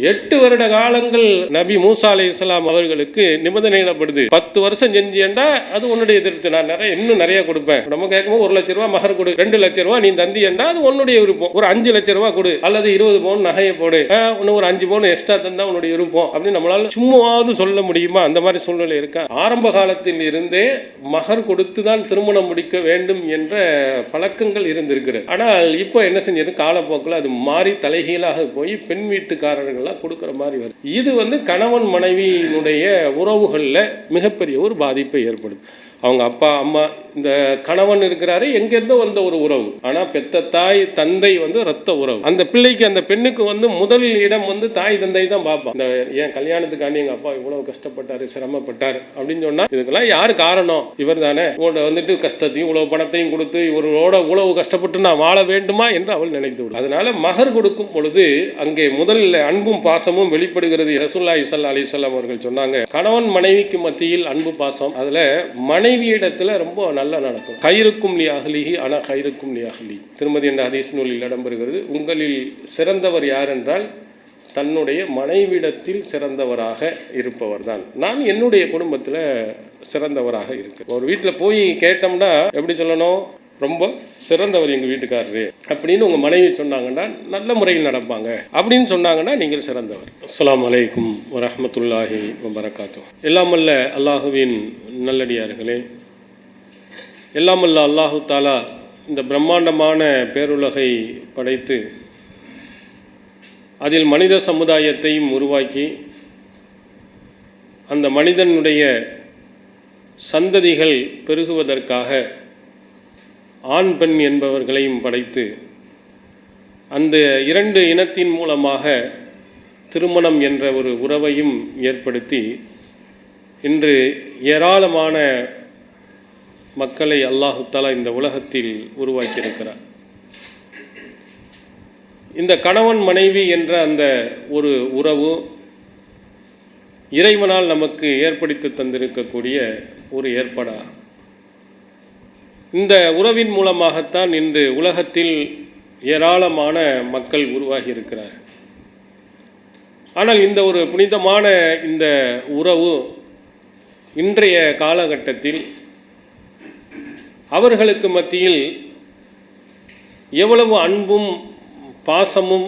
8 வருட காலங்கள் நபி மூசா அலைஹிஸ்ஸலாம் அவர்களுக்கு நிபந்தனையிடப்படுது. 10 வருஷம் செஞ்சேன்டா அது உன்னுடைய திருப்தி, நான் இன்னும் நிறைய கொடுப்பேன். நம்ம கேட்கும்போது 1 லட்ச ரூபா மகர் கொடு, 2 லட்ச ரூபா நீ தந்தியண்டா அது உன்னுடைய விருப்பம். ஒரு 5 லட்ச ரூபா கொடு அல்லது 20 பவுன் நகையை போடு, இன்னும் ஒரு 5 பவுன் எக்ஸ்ட்ரா தந்தா உன்னுடைய விருப்பம் அப்படின்னு நம்மளால சும்மாவது சொல்ல முடியுமா? அந்த மாதிரி சூழ்நிலை இருக்கா? ஆரம்ப காலத்தில் இருந்தே மகர் கொடுத்து தான் திருமணம் முடிக்க வேண்டும் என்ற பழக்கங்கள் இருந்திருக்கிறது. ஆனால் இப்போ என்ன செஞ்சது, காலப்போக்கில் அது மாறி தலைகீழாக போய் பெண் வீட்டுக்காரர்கள் கொடுக்கிற மாதிரி வருது. இது கணவன் மனைவியினுடைய உறவுகளில் மிகப்பெரிய ஒரு பாதிப்பை ஏற்படுது. அவங்க அப்பா அம்மா, இந்த கணவன் இருக்கிறாரு எங்கேருந்தோ வந்த ஒரு உறவு, ஆனால் பெத்த தாய் தந்தை ரத்த உறவு. அந்த பிள்ளைக்கு அந்த பெண்ணுக்கு முதல் இடம் தாய் தந்தை தான் பார்ப்பான். இந்த ஏன் கல்யாணத்துக்காண்டி எங்கள் அப்பா இவ்வளவு கஷ்டப்பட்டார் சிரமப்பட்டார் அப்படின்னு சொன்னால் இதுக்கெல்லாம் யார் காரணம்? இவர் தானே. கஷ்டத்தையும் இவ்வளவு பணத்தையும் கொடுத்து இவரோட உழவு கஷ்டப்பட்டு நான் வாழ வேண்டுமா என்று அவள் நினைத்து விடும். அதனால மகர் கொடுக்கும் பொழுது அங்கே முதலில் அன்பும் பாசமும் வெளிப்படுகிறது. ரசூலுல்லாஹி ஸல்லல்லாஹு அலைஹி வஸல்லம் அவர்கள் சொன்னாங்க, கணவன் மனைவிக்கு மத்தியில் அன்பு பாசம், அதில் மனைவியிடத்தில் ரொம்ப நல்லா நடக்கும். கைருக்கும் லி அஹ்லிஹி அனா கைருக்கும் லி அஹ்லி. திருமதி என்ற ஹதீஸ் நூலில் இடம்பெறுகிறது. உங்களில் சிறந்தவர் யார் என்றால் தன்னுடைய மனைவிடத்தில் சிறந்தவராக இருப்பவர் தான். நான் என்னுடைய குடும்பத்தில் சிறந்தவராக இருக்கேன். ஒரு வீட்டில் போய் கேட்டோம்னா எப்படி சொல்லணும்? ரொம்ப சிறந்தவர் எங்கள் வீட்டுக்காரரு அப்படின்னு உங்கள் மனைவி சொன்னாங்கன்னா நல்ல முறையில் நடப்பாங்க. அப்படின்னு சொன்னாங்கன்னா நீங்கள் சிறந்தவர். அஸ்ஸலாமு அலைக்கும் வரஹ்மத்துல்லாஹி வபரகாத்துஹு. எல்லாமல்ல அல்லாஹுவின் நல்லடியார்களே, எல்லாமல்ல அல்லாஹு தாலா இந்த பிரம்மாண்டமான பேருலகை படைத்து அதில் மனித சமுதாயத்தையும் உருவாக்கி அந்த மனிதனுடைய சந்ததிகள் பெருகுவதற்காக ஆண் பெண் என்பவர்களையும் படைத்து அந்த 2 இனத்தின் மூலமாக திருமணம் என்ற ஒரு உறவையும் ஏற்படுத்தி இன்று ஏராளமான மக்களை அல்லாஹு தஆலா இந்த உலகத்தில் உருவாக்கியிருக்கிறார். இந்த கணவன் மனைவி என்ற அந்த ஒரு உறவு இறைவனால் நமக்கு ஏற்படுத்தி தந்திருக்கக்கூடிய ஒரு ஏற்பாடாகும். இந்த உறவின் மூலமாகத்தான் இன்று உலகத்தில் ஏராளமான மக்கள் உருவாகி இருக்கிறார். ஆனால் இந்த ஒரு புனிதமான இந்த உறவு இன்றைய காலகட்டத்தில் அவர்களுக்கு மத்தியில் எவ்வளவு அன்பும் பாசமும்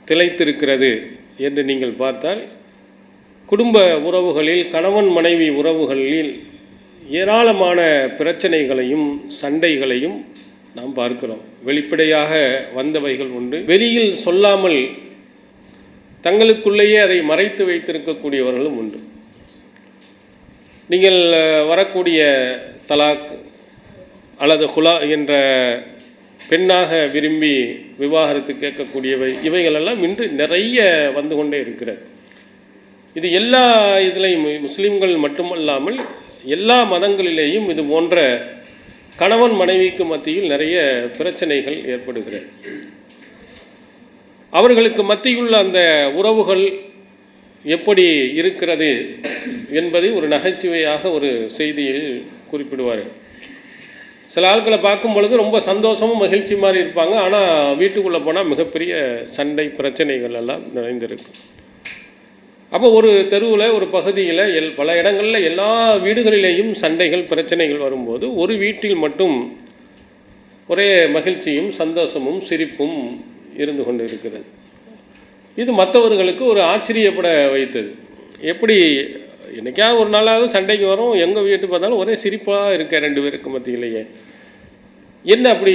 திளைத்திருக்கிறது என்று நீங்கள் பார்த்தால், குடும்ப உறவுகளில் கணவன் மனைவி உறவுகளில் ஏராளமான பிரச்சனைகளையும் சண்டைகளையும் நாம் பார்க்கிறோம். வெளிப்படையாக வந்தவைகள் உண்டு, வெளியில் சொல்லாமல் தங்களுக்குள்ளேயே அதை மறைத்து வைத்திருக்கக்கூடியவர்களும் உண்டு. நீங்கள் வரக்கூடிய தலாக் அல்லது ஹுலா என்ற பெண்ணாக விரும்பி விவாகரத்து கேட்கக்கூடியவை, இவைகளெல்லாம் இன்று நிறைய வந்து கொண்டே இருக்கிறது. இது எல்லா இதுலையும் முஸ்லீம்கள் மட்டுமல்லாமல் எல்லா மதங்களிலேயும் இது போன்ற கணவன் மனைவிக்கு மத்தியில் நிறைய பிரச்சனைகள் ஏற்படுகிறது. அவர்களுக்கு மத்தியுள்ள அந்த உறவுகள் எப்படி இருக்கிறது என்பதை ஒரு நகைச்சுவையாக ஒரு செய்தியில் குறிப்பிடுவார். சில ஆட்களை பார்க்கும் பொழுது ரொம்ப சந்தோஷமும் மகிழ்ச்சி மாதிரி இருப்பாங்க, ஆனால் வீட்டுக்குள்ளே போனால் மிகப்பெரிய சண்டை பிரச்சனைகள் எல்லாம் நிறைந்திருக்கு. அப்போ ஒரு தெருவில் ஒரு பகுதியில் பல இடங்களில் எல்லா வீடுகளிலேயும் சண்டைகள் பிரச்சனைகள் வரும்போது ஒரு வீட்டில் மட்டும் ஒரே மகிழ்ச்சியும் சந்தோஷமும் சிரிப்பும் இருந்து கொண்டு இருக்கிறது. இது மற்றவர்களுக்கு ஒரு ஆச்சரியப்பட வைத்தது. எப்படி என்றைக்கா ஒரு நாளாவது சண்டைக்கு வரும், எங்கள் வீட்டு பார்த்தாலும் ஒரே சிரிப்பாக இருக்க 2 பேருக்கு மத்தியிலேயே. என்ன அப்படி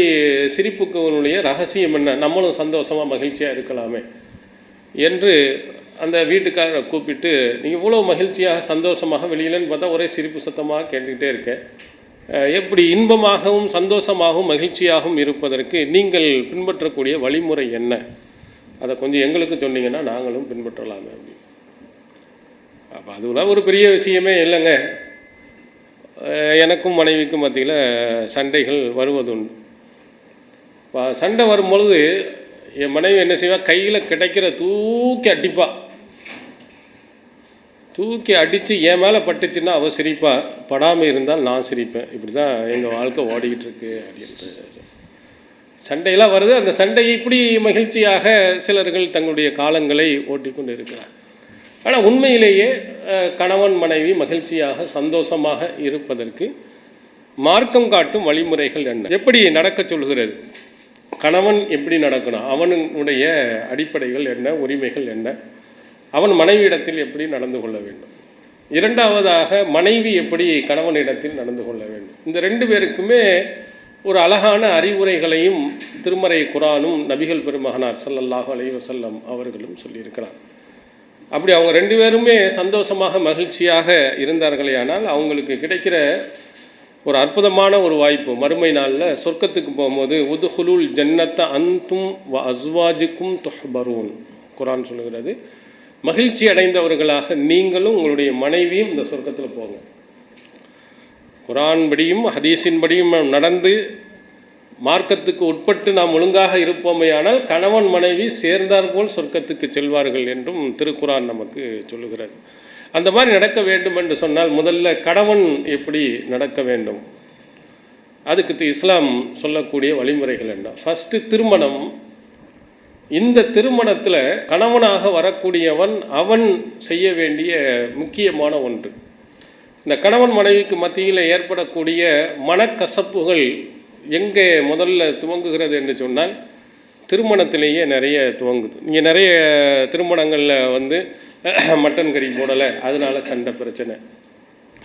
சிரிப்புக்குடைய ரகசியம் என்ன? நம்மளும் சந்தோஷமாக மகிழ்ச்சியாக இருக்கலாமே என்று அந்த வீட்டுக்காரரை கூப்பிட்டு, நீங்கள் இவ்வளோ மகிழ்ச்சியாக சந்தோஷமாக வெளியிலன்னு பார்த்தா ஒரே சிரிப்பு சத்தமாக கேட்டுக்கிட்டே இருக்கேன், எப்படி இன்பமாகவும் சந்தோஷமாகவும் மகிழ்ச்சியாகவும் இருப்பதற்கு நீங்கள் பின்பற்றக்கூடிய வழிமுறை என்ன? அதை கொஞ்சம் எங்களுக்கு சொன்னீங்கன்னா நாங்களும் பின்பற்றலாமே அப்படி. அப்போ அதுலாம் ஒரு பெரிய விஷயமே இல்லைங்க. எனக்கும் மனைவிக்கும் மத்தியில் சண்டைகள் வருவதுண்டு. சண்டை வரும்பொழுது என் மனைவி என்ன செய்வா, கையில் கிடைக்கிற தூக்கி அடிப்பா. தூக்கி அடித்து என் மேலே பட்டுச்சுன்னா அவள் சிரிப்பா, படாமல் இருந்தால் நான் சிரிப்பேன். இப்படி தான் எங்கள் வாழ்க்கை ஓடிக்கிட்டு இருக்கு அப்படின்ட்டு. சண்டையெல்லாம் வருது. அந்த சண்டையை இப்படி மகிழ்ச்சியாக சிலர்கள் தங்களுடைய காலங்களை ஓட்டி கொண்டு இருக்கிறார். ஆனால் உண்மையிலேயே கணவன் மனைவி மகிழ்ச்சியாக சந்தோஷமாக இருப்பதற்கு மார்க்கம் காட்டும் வழிமுறைகள் என்ன, எப்படி நடக்க சொல்கிறது, கணவன் எப்படி நடக்கணும், அவனுடைய அடிப்படைகள் என்ன, உரிமைகள் என்ன, அவன் மனைவியிடத்தில் எப்படி நடந்து கொள்ள வேண்டும், இரண்டாவதாக மனைவி எப்படி கணவனிடத்தில் நடந்து கொள்ள வேண்டும். இந்த ரெண்டு பேருக்குமே ஒரு அழகான அறிவுரைகளையும் திருமறை குரானும் நபிகள் பெருமகனார் ஸல்லல்லாஹு அலைஹி வஸல்லம் அவர்களும் சொல்லியிருக்கிறார். அப்படி அவங்க ரெண்டு பேருமே சந்தோஷமாக மகிழ்ச்சியாக இருந்தார்களே ஆனால் அவங்களுக்கு கிடைக்கிற ஒரு அற்புதமான ஒரு வாய்ப்பு, மறுமை நாளில் சொர்க்கத்துக்கு போகும்போது உதுஹுலுல் ஜன்னத்த அன்தும் வ அஸ்வாஜுக்கும் துஹ்பரூன், குரான் சொல்லுகிறது, மகிழ்ச்சி அடைந்தவர்களாக நீங்களும் உங்களுடைய மனைவியும் இந்த சொர்க்கத்தில் போங்க. குரான் படியும் ஹதீஸின் படியும் நடந்து மார்க்கத்துக்கு உட்பட்டு நாம் ஒழுங்காக இருப்போமையானால் கணவன் மனைவி சேர்ந்தாற்போல் சொர்க்கத்துக்கு செல்வார்கள் என்றும் திருக்குரான் நமக்கு சொல்லுகிறது. அந்த மாதிரி நடக்க வேண்டும் என்று சொன்னால் முதல்ல கணவன் எப்படி நடக்க வேண்டும், அதுக்கு இஸ்லாம் சொல்லக்கூடிய வழிமுறைகள் என்ன. ஃபஸ்ட்டு திருமணம். இந்த திருமணத்தில் கணவனாக வரக்கூடியவன் அவன் செய்ய வேண்டிய முக்கியமான ஒன்று. இந்த கணவன் மனைவிக்கு மத்தியில் ஏற்படக்கூடிய மனக்கசப்புகள் எங்கே முதல்ல துவங்குகிறது என்று சொன்னால் திருமணத்திலேயே நிறைய துவங்குது. இங்கே நிறைய திருமணங்களில் வந்து மட்டன் கறி போடலை, அதனால சண்டை பிரச்சனை,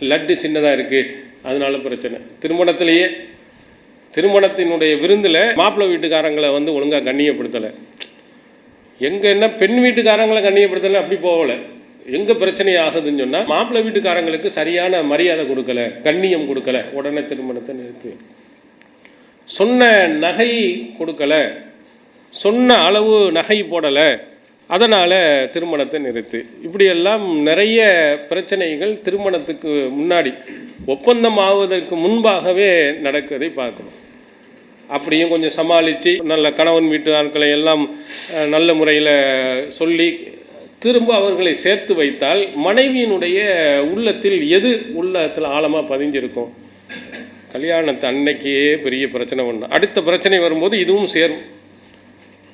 லட்டு சின்னதாக இருக்குது அதனால பிரச்சனை. திருமணத்திலேயே திருமணத்தினுடைய விருந்தில் மாப்பிள்ளை வீட்டுக்காரங்களை வந்து ஒழுங்காக கண்ணியப்படுத்தலை, எங்கே என்ன பெண் வீட்டுக்காரங்களை கண்ணியப்படுத்தலை, அப்படி போகலை. எங்கே பிரச்சனை ஆகுதுன்னு சொன்னால் மாப்பிள்ளை வீட்டுக்காரங்களுக்கு சரியான மரியாதை கொடுக்கல, கண்ணியம் கொடுக்கல, உடனே திருமணத்தை நிறுத்து. சொன்ன நகை கொடுக்கல, சொன்ன அளவு நகை போடலை, அதனால் திருமணத்தை நிறுத்து. இப்படியெல்லாம் நிறைய பிரச்சனைகள் திருமணத்துக்கு முன்னாடி ஒப்பந்தம் ஆவதற்கு முன்பாகவே நடக்கிறதை பார்க்கணும். அப்படியும் கொஞ்சம் சமாளித்து நல்ல கணவன் வீட்டு ஆட்களை எல்லாம் நல்ல முறையில் சொல்லி திரும்ப அவர்களை சேர்த்து வைத்தால் மனைவியினுடைய உள்ளத்தில் எது உள்ளத்தில் ஆழமாக பதிஞ்சிருக்கும். கல்யாணத்தை அன்னைக்கே பெரிய பிரச்சனை ஒன்று, அடுத்த பிரச்சனை வரும்போது இதுவும் சேரும்.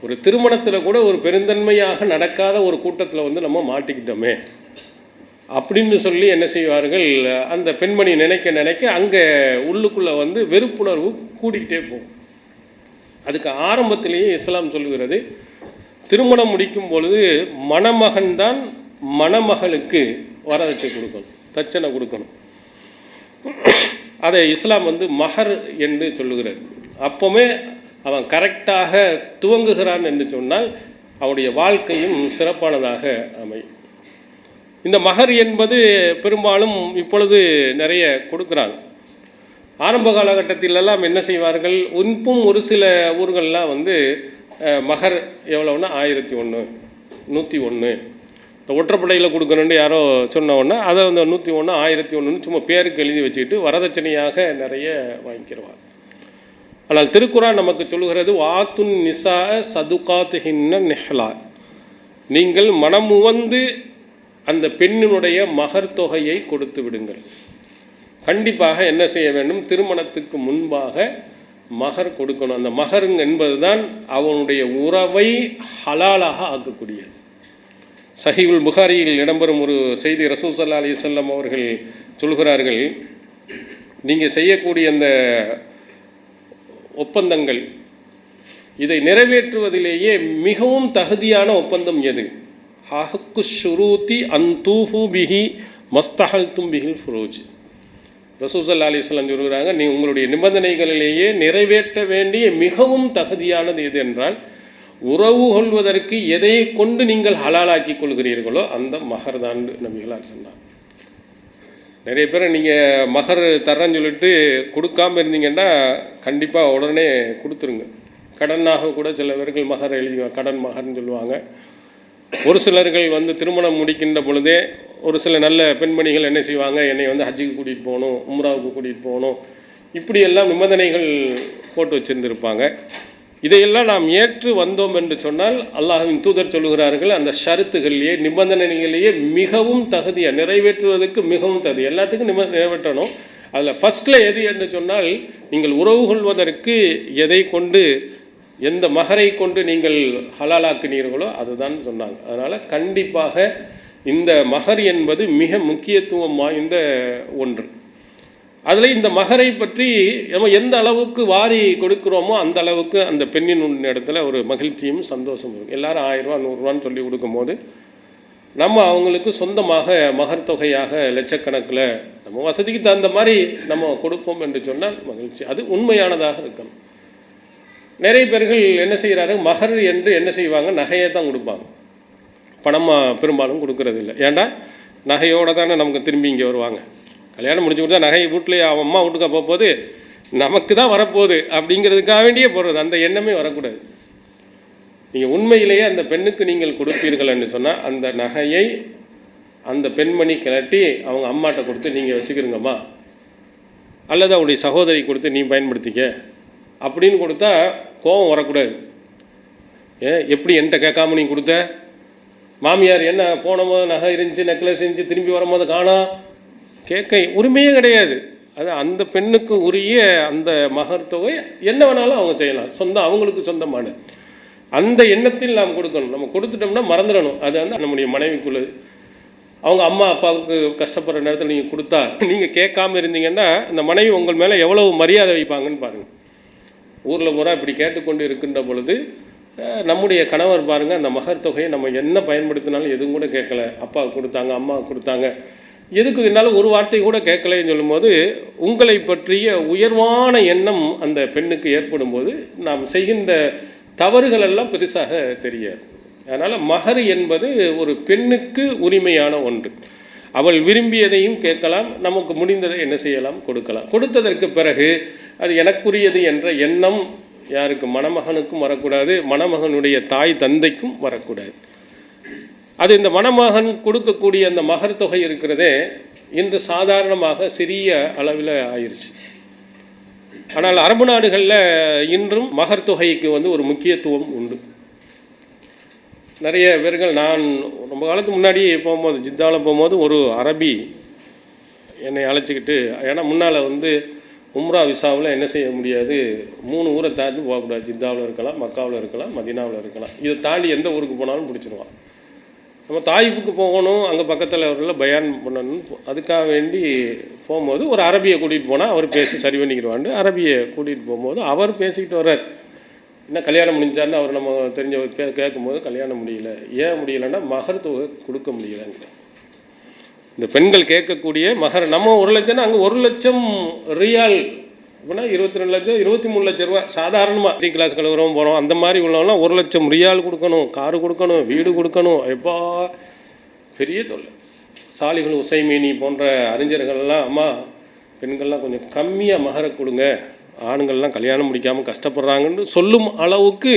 ஒரு திருமணத்தில் கூட ஒரு பெருந்தன்மையாக நடக்காத ஒரு கூட்டத்தில் வந்து நம்ம மாட்டிக்கிட்டோமே அப்படின்னு சொல்லி என்ன செய்வார்கள், அந்த பெண்மணி நினைக்க நினைக்க அங்கே உள்ளுக்குள்ளே வந்து வெறுப்புணர்வு கூடிக்கிட்டே போகும். அதுக்கு ஆரம்பத்திலேயே இஸ்லாம் சொல்லுகிறது, திருமணம் முடிக்கும் பொழுது மணமகன்தான் மணமகளுக்கு வரதட்சை கொடுக்கணும், தட்சணை கொடுக்கணும். அதை இஸ்லாம் வந்து மஹர் என்று சொல்லுகிறது. அப்போவுமே அவன் கரெக்டாக துவங்குகிறான் என்று சொன்னால் அவனுடைய வாழ்க்கையும் சிறப்பானதாக அமையும். இந்த மஹர் என்பது பெரும்பாலும் இப்பொழுது நிறைய கொடுக்குறாங்க. ஆரம்ப காலகட்டத்திலெல்லாம் என்ன செய்வார்கள், இன்னும் ஒரு சில ஊர்கள்லாம் வந்து மஹர் எவ்வளோன்னா 1001, 101, இந்த ஒற்றைப்படையில் கொடுக்கணுன்னு யாரோ சொன்ன உடனே அதை வந்து 101, 1001 சும்மா பேருக்கு எழுதி வச்சுக்கிட்டு வரதட்சணையாக நிறைய வாங்கிக்கிறவாங்க. ஆனால் திருக்குரான் நமக்கு சொல்லுகிறது, வாத்துன் நிசா சதுகாத்துஹின்ன நெஹ்லா, நீங்கள் மனமுவந்து அந்த பெண்ணினுடைய மகர் தொகையை கொடுத்து விடுங்கள். கண்டிப்பாக என்ன செய்ய வேண்டும், திருமணத்துக்கு முன்பாக மகர் கொடுக்கணும். அந்த மகர் என்பது தான் அவனுடைய உறவை ஹலாலாக ஆக்கக்கூடியது. சஹீஹுல் புகாரியில் இடம்பெறும் ஒரு செய்தி, ரசூல் ஸல்லல்லாஹு அலைஹி வஸல்லம் அவர்கள் சொல்கிறார்கள், நீங்கள் செய்யக்கூடிய அந்த ஒப்பந்தங்கள் இதை நிறைவேற்றுவதிலேயே மிகவும் தகுதியான ஒப்பந்தம் எது, ஹக்கு ஷுரூத்தி அந்தூஃபு பிஹி மஸ்தஹல்தும் பிஹில் ஃபுரூஜ். ரசூல் ஸல்லல்லாஹு அலைஹி வஸல்லம் சொல்கிறாங்க, நீ உங்களுடைய நிபந்தனைகளிலேயே நிறைவேற்ற வேண்டிய மிகவும் தகுதியானது எது என்றால், உறவு கொள்வதற்கு எதை கொண்டு நீங்கள் ஹலாலாக்கி கொள்கிறீர்களோ அந்த மகர் தான் நபிகளார் சொன்னார். நிறைய பேர் நீங்கள் மகர் தர்றேன்னு சொல்லிட்டு கொடுக்காமல் இருந்தீங்கன்னா கண்டிப்பாக உடனே கொடுத்துருங்க. கடனாக கூட சில பேர்கள் மகர் எழுதி கடன் மகர்னு சொல்லுவாங்க. ஒரு சிலர்கள் வந்து திருமணம் முடிக்கின்ற பொழுதே ஒரு சில நல்ல பெண்மணிகள் என்ன செய்வாங்க, என்னை வந்து ஹஜ்ஜுக்கு கூட்டிகிட்டு போகணும், உம்ராவுக்கு கூட்டிகிட்டு போகணும், இப்படியெல்லாம் நிபந்தனைகள் போட்டு வச்சுருந்துருப்பாங்க. இதையெல்லாம் நாம் ஏற்று வந்தோம் என்று சொன்னால் அல்லாஹ்வின் தூதர் சொல்லுகிறார்கள், அந்த ஷருத்துகளிலேயே நிபந்தனைகளிலேயே மிகவும் தகுதியாக நிறைவேற்றுவதற்கு மிகவும் தகுதி, எல்லாத்துக்கும் நிறைவேற்றணும். அதில் ஃபஸ்ட்டில் எது என்று சொன்னால், நீங்கள் உறவு கொள்வதற்கு எதை கொண்டு எந்த மகரை கொண்டு நீங்கள் ஹலாலாக்கினீர்களோ அதுதான் சொன்னாங்க. அதனால் கண்டிப்பாக இந்த மகர் என்பது மிக முக்கியத்துவம் வாய்ந்த ஒன்று. அதில் இந்த மகரை பற்றி நம்ம எந்த அளவுக்கு வாரி கொடுக்குறோமோ அந்த அளவுக்கு அந்த பெண்ணின் இடத்துல ஒரு மகிழ்ச்சியும் சந்தோஷமும் இருக்கும். எல்லோரும் 1000 ரூபா 100 ரூபான்னு சொல்லி கொடுக்கும்போது நம்ம அவங்களுக்கு சொந்தமாக மகர் தொகையாக லட்சக்கணக்கில் நம்ம வசதிக்கு தகுந்த மாதிரி நம்ம கொடுப்போம் என்று சொன்னால் மகிழ்ச்சி. அது உண்மையானதாக இருக்கணும். நிறைய பேர்கள் என்ன செய்கிறாரு, மகர் என்று என்ன செய்வாங்க, நகையை தான் கொடுப்பாங்க, பணமாக பெரும்பாலும் கொடுக்கறது இல்லை. ஏன்டா நகையோடு தானே நமக்கு திரும்பி இங்கே வருவாங்க. கல்யாணம் முடிச்சு கொடுத்தா நகை வீட்டிலேயே அவன் அம்மா வீட்டுக்கா போகும்போது நமக்கு தான் வரப்போகுது அப்படிங்கிறதுக்காக வேண்டியே போடுறது. அந்த எண்ணமே வரக்கூடாது. நீங்கள் உண்மையிலேயே அந்த பெண்ணுக்கு நீங்கள் கொடுப்பீர்கள் என்று சொன்னால் அந்த நகையை அந்த பெண்மணி கிளட்டி அவங்க அம்மாட்ட கொடுத்து நீங்கள் வச்சுக்கிறீங்கம்மா, அல்லது அவருடைய சகோதரி கொடுத்து நீ பயன்படுத்திக்க அப்படின்னு கொடுத்தா கோபம் வரக்கூடாது. எப்படி என்கிட்ட கேட்காம நீ கொடுத்த, மாமியார் என்ன போன போது நகை இருந்துச்சு நெக்லஸ் இருந்துச்சு திரும்பி வரும்போது காணோம் கேட்க உரிமையே கிடையாது. அது அந்த பெண்ணுக்கு உரிய அந்த மகர் தொகை என்ன வேணாலும் அவங்க செய்யலாம், சொந்தம் அவங்களுக்கு சொந்தமானது. அந்த எண்ணத்தில் நாம் கொடுக்கணும். நம்ம கொடுத்துட்டோம்னா மறந்துடணும். அது வந்து நம்முடைய மனைவிக்குள்ளது. அவங்க அம்மா அப்பாவுக்கு கஷ்டப்படுற நேரத்தில் நீங்கள் கொடுத்தா நீங்கள் கேட்காம இருந்தீங்கன்னா இந்த மனைவி உங்கள் மேலே எவ்வளவு மரியாதை வைப்பாங்கன்னு பாருங்கள். ஊரில் பூரா இப்படி கேட்டுக்கொண்டு இருக்கின்ற பொழுது நம்முடைய கணவர் பாருங்கள், அந்த மகர் தொகையை நம்ம என்ன பயன்படுத்தினாலும் எதுவும் கூட கேட்கல, அப்பாவுக்கு கொடுத்தாங்க அம்மாவுக்கு கொடுத்தாங்க, எதுக்கு என்னால் ஒரு வார்த்தை கூட கேட்கலைன்னு சொல்லும்போது உங்களை பற்றிய உயர்வான எண்ணம் அந்த பெண்ணுக்கு ஏற்படும் போது நாம் செய்கின்ற தவறுகள் எல்லாம் பெருசாக தெரியாது. அதனால் மகர் என்பது ஒரு பெண்ணுக்கு உரிமையான ஒன்று. அவள் விரும்பியதையும் கேட்கலாம், நமக்கு முடிந்ததை என்ன செய்யலாம் கொடுக்கலாம். கொடுத்ததற்கு பிறகு அது எனக்குரியது என்ற எண்ணம் யாருக்கு, மணமகனுக்கும் வரக்கூடாது, மணமகனுடைய தாய் தந்தைக்கும் வரக்கூடாது. அது இந்த மணமகன் கொடுக்கக்கூடிய அந்த மகர் தொகை இருக்கிறதே இன்று சாதாரணமாக சிறிய அளவில் ஆயிடுச்சு. ஆனால் அரபு நாடுகளில் இன்றும் மகர் தொகைக்கு வந்து ஒரு முக்கியத்துவம் உண்டு. நிறைய பேர்கள், நான் ரொம்ப காலத்துக்கு முன்னாடி போகும்போது ஜித்தாவில் போகும்போது ஒரு அரபி என்னை அழைச்சிக்கிட்டு, ஏன்னா முன்னால் வந்து உம்ரா விசாவில் என்ன செய்ய முடியாது, 3 ஊரை தாண்டி போகக்கூடாது. ஜித்தாவில் இருக்கலாம், மக்காவில் இருக்கலாம், மதீனாவில் இருக்கலாம். இதை தாண்டி எந்த ஊருக்கு போனாலும் பிடிச்சிருவான். நம்ம தாயிஃபுக்கு போகணும், அங்கே பக்கத்தில் அவர்களை பயான் பண்ணணும், அதுக்காக வேண்டி போகும்போது ஒரு அரபியை கூட்டிகிட்டு போனால் அவர் பேசி சரி பண்ணிக்கிடுவாண்டு அரபியை கூட்டிகிட்டு போகும்போது அவர் பேசிக்கிட்டு வர்றார். என்ன கல்யாணம் முடிஞ்சாருன்னு அவர் நம்ம தெரிஞ்சவர் கேட்கும்போது கல்யாணம் முடியல. ஏன் முடியலைன்னா மகர் தொகை கொடுக்க முடியலைங்கிற. இந்த பெண்கள் கேட்கக்கூடிய மகர் நம்ம 1 லட்சம்னா அங்கே 1 லட்சம் ரியால் அப்படின்னா 22 லட்சம் 23 லட்சம் ரூபா. சாதாரணமாக 3 கிளாஸ் கழுவுறோம் போகிறோம் அந்த மாதிரி உள்ளவங்களாம் 1 லட்சம் ரியால் கொடுக்கணும், காரு கொடுக்கணும், வீடு கொடுக்கணும். எப்போ பெரிய தொல்லை. சாலிகள் உசைமீனி போன்ற அறிஞர்கள்லாம், அம்மா பெண்கள்லாம் கொஞ்சம் கம்மியாக மகரை கொடுங்க, ஆண்கள்லாம் கல்யாணம் முடிக்காமல் கஷ்டப்படுறாங்கன்னு சொல்லும் அளவுக்கு